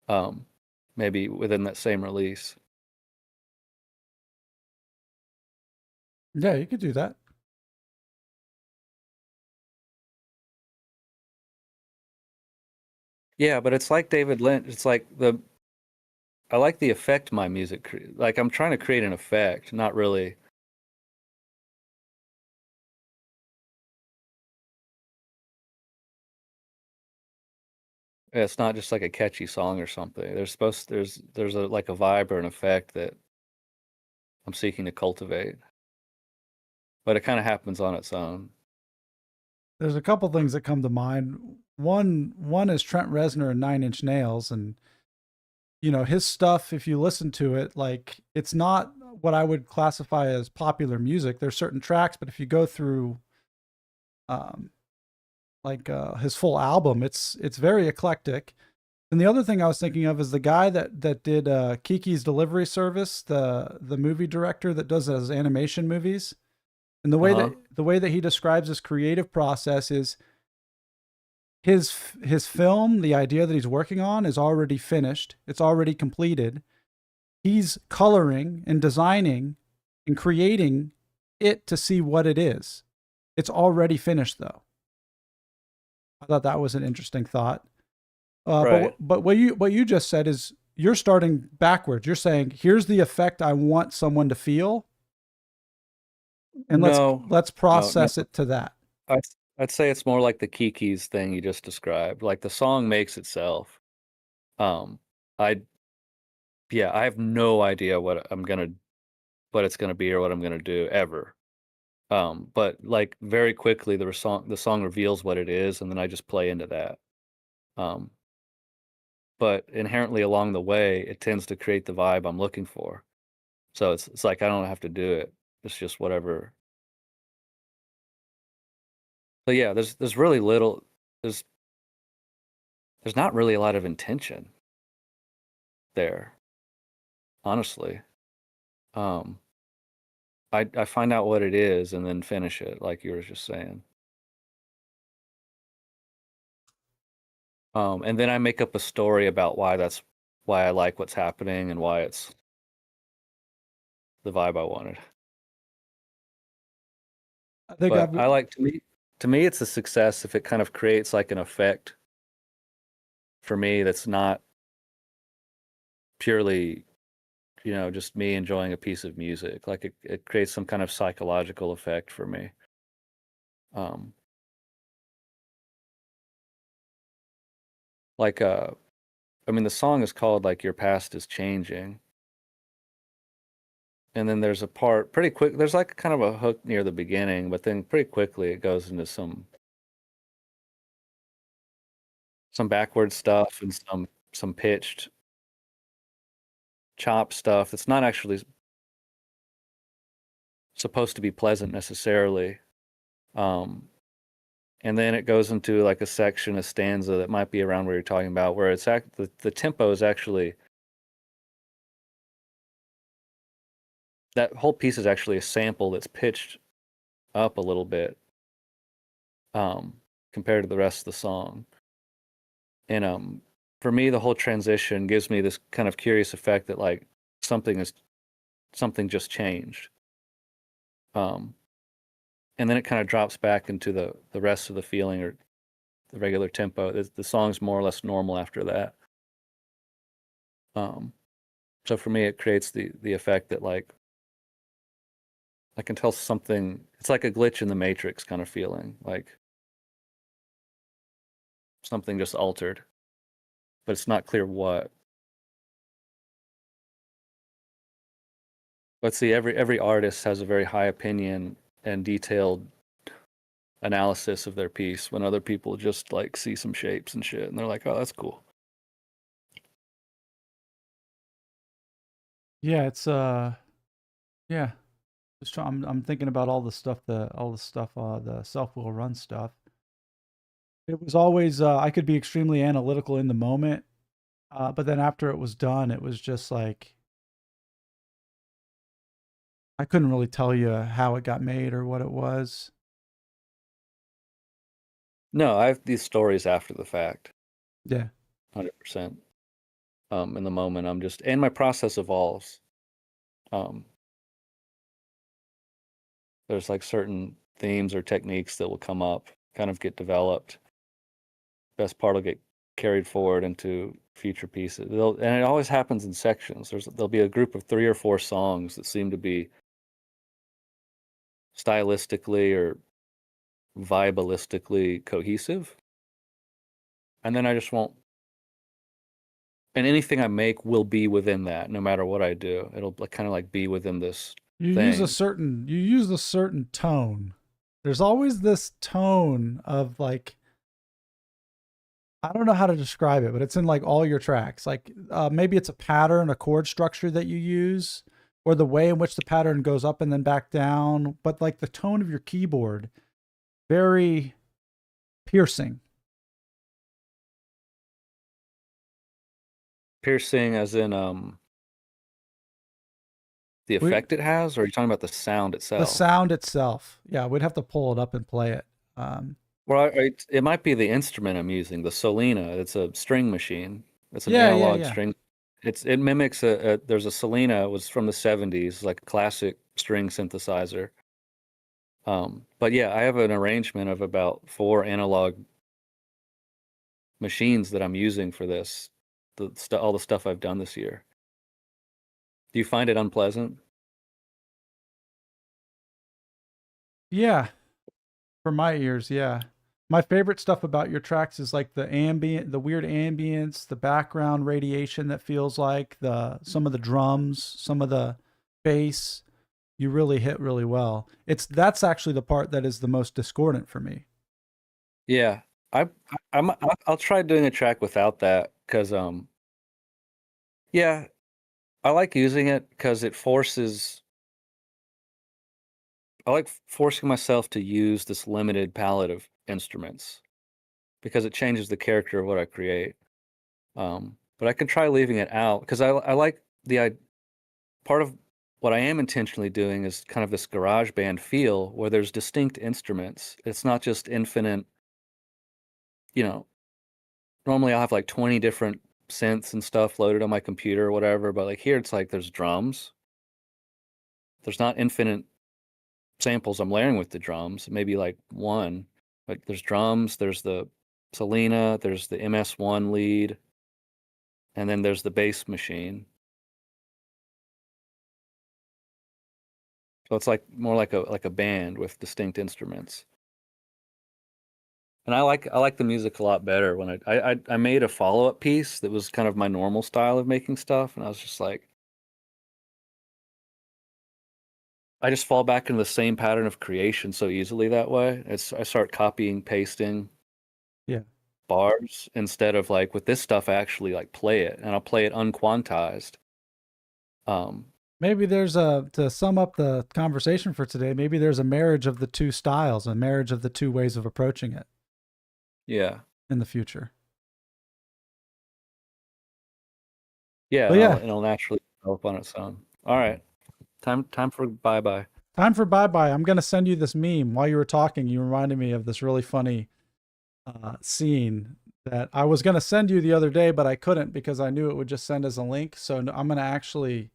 um maybe within that same release. Yeah, you could do that. Yeah, but it's like David Lynch. It's like I like the effect my music like I'm trying to create an effect, not really. It's not just like a catchy song or something. There's a like a vibe or an effect that I'm seeking to cultivate, but it kind of happens on its own. There's a couple things that come to mind. One is Trent Reznor and Nine Inch Nails, and his stuff. If you listen to it, like it's not what I would classify as popular music. There's certain tracks, but if you go through, um, his full album, it's very eclectic. And the other thing I was thinking of is the guy that did Kiki's Delivery Service, the movie director that does those animation movies. And Uh-huh. the way that he describes his creative process is his film, the idea that he's working on is already finished. It's already completed. He's coloring and designing and creating it to see what it is. It's already finished though. I thought that was an interesting thought. Right. But what you just said is you're starting backwards. You're saying here's the effect I want someone to feel, and No, let's no. process it to that. I'd, I'd say it's more like the Kiki's thing you just described. Like the song makes itself. Um, I yeah, I have no idea what it's gonna be or what I'm gonna do ever. But like very quickly the song reveals what it is, and then I just play into that. Um, but inherently along the way, it tends to create the vibe I'm looking for. So it's like I don't have to do it. It's just whatever. But yeah, there's really little there's there's not really a lot of intention there, honestly. Um, I find out what it is and then finish it, like you were just saying. And then I make up a story about why I like what's happening and why it's the vibe I wanted. I think But I've I like to me it's a success if it kind of creates like an effect for me that's not purely, just me enjoying a piece of music. Like it creates some kind of psychological effect for me. Um, like I mean the song is called like Your Past is Changing. And then there's a part pretty quick there's like kind of a hook near the beginning, but then pretty quickly it goes into some backward stuff and some pitched chop stuff that's not actually supposed to be pleasant necessarily. Um, and then it goes into like a section, a stanza that might be around where you're talking about, where the tempo is actually that whole piece is actually a sample that's pitched up a little bit um, compared to the rest of the song. And for me, the whole transition gives me this kind of curious effect that like something is something just changed. Um, and then it kind of drops back into the rest of the feeling or the regular tempo. The song's more or less normal after that. So for me, it creates the effect that like I can tell something. It's like a glitch in the matrix kind of feeling, like something just altered, but it's not clear what. But see, every artist has a very high opinion and detailed analysis of their piece, when other people just like see some shapes and shit, and they're like, "Oh, that's cool." Yeah, it's yeah. I'm thinking about all the stuff, the self will run stuff. It was always I could be extremely analytical in the moment, but then after it was done, it was just like I couldn't really tell you how it got made or what it was. No, I have these stories after the fact, Yeah. 100%. In the moment, I'm just, and my process evolves. Um, there's like certain themes or techniques that will come up, kind of get developed. Best part will get carried forward into future pieces. And it always happens in sections. There'll be a group of 3 or 4 songs that seem to be stylistically or vibalistically cohesive, and then I just won't. And anything I make will be within that, no matter what I do. It'll kind of like be within this thing. You use a certain tone. There's always this tone of like I don't know how to describe it, but it's in like all your tracks. Like maybe it's a pattern, a chord structure that you use, or the way in which the pattern goes up and then back down. But like the tone of your keyboard, very piercing. Piercing, as in the We, effect it has, or are you talking about the sound the itself? sound itself, yeah, we'd have to pull it up and play it. Well, it might be the instrument I'm using, the Solina. It's a string machine. It's an Yeah, yeah, analog yeah. string. It mimics there's a Solina. It was from the 70s, like a classic string synthesizer. But yeah, I have an arrangement of about 4 analog machines that I'm using for this, all the stuff I've done this year. Do you find it unpleasant? Yeah, for my ears, yeah. My favorite stuff about your tracks is like the weird ambience, the background radiation that feels like some of the drums, some of the bass. You really hit really well. That's actually the part that is the most discordant for me. Yeah, I, I'll try doing a track without that because yeah, I like using it because I like forcing myself to use this limited palette of instruments because it changes the character of what I create. But I can try leaving it out because I like part of what I am intentionally doing is kind of this garage band feel where there's distinct instruments. It's not just infinite, you know, normally I'll have like 20 different synths and stuff loaded on my computer or whatever, but like here it's like there's drums. There's not infinite samples I'm layering with the drums, maybe like one, but there's drums, there's the Selena, there's the MS1 lead, and then there's the bass machine. So it's like more like a band with distinct instruments. And I like the music a lot better when I made a follow-up piece that was kind of my normal style of making stuff, and I was just like, I just fall back into the same pattern of creation so easily that way. I start copying, pasting Yeah. bars instead of like with this stuff I actually like play it, and I'll play it unquantized. Um, Maybe there's to sum up the conversation for today, maybe there's a marriage of the two styles, a marriage of the two ways of approaching it yeah, in the future. yeah, But yeah, it'll naturally develop on its own. All right, time for bye bye. time for bye bye. I'm gonna send you this meme. While you were talking, you reminded me of this really funny scene that I was gonna send you the other day, but I couldn't because I knew it would just send as a link. So I'm gonna actually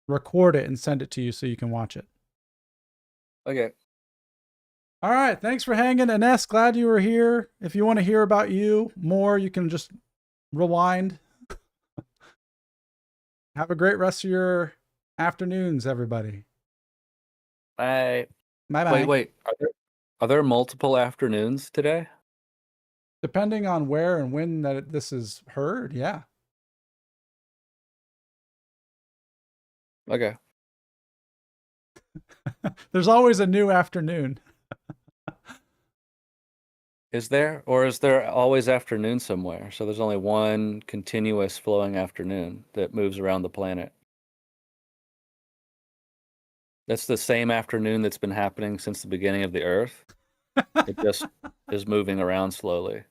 record it and send it to you so you can watch it. Okay. All right. Thanks for hanging. Ines, glad you were here. If you want to hear about you more, you can just rewind. Have a great rest of your afternoons, everybody. I Bye wait, bye. wait. Are there multiple afternoons today? Depending on where and when that this is heard, yeah. Okay. There's always a new afternoon. Is there? Or is there always afternoon somewhere? So there's only one continuous flowing afternoon that moves around the planet. That's the same afternoon that's been happening since the beginning of the Earth. It just is moving around slowly.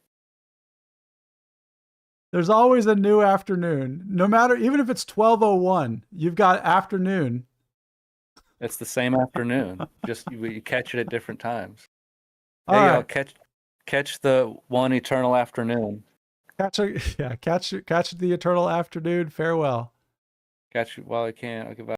There's always a new afternoon. No matter, even if it's 12:01, you've got afternoon. It's the same afternoon. Just you catch it at different times. All Hey, y'all, right. catch the one eternal afternoon. Catch the eternal afternoon. Farewell. Catch it while I can. Okay, bye.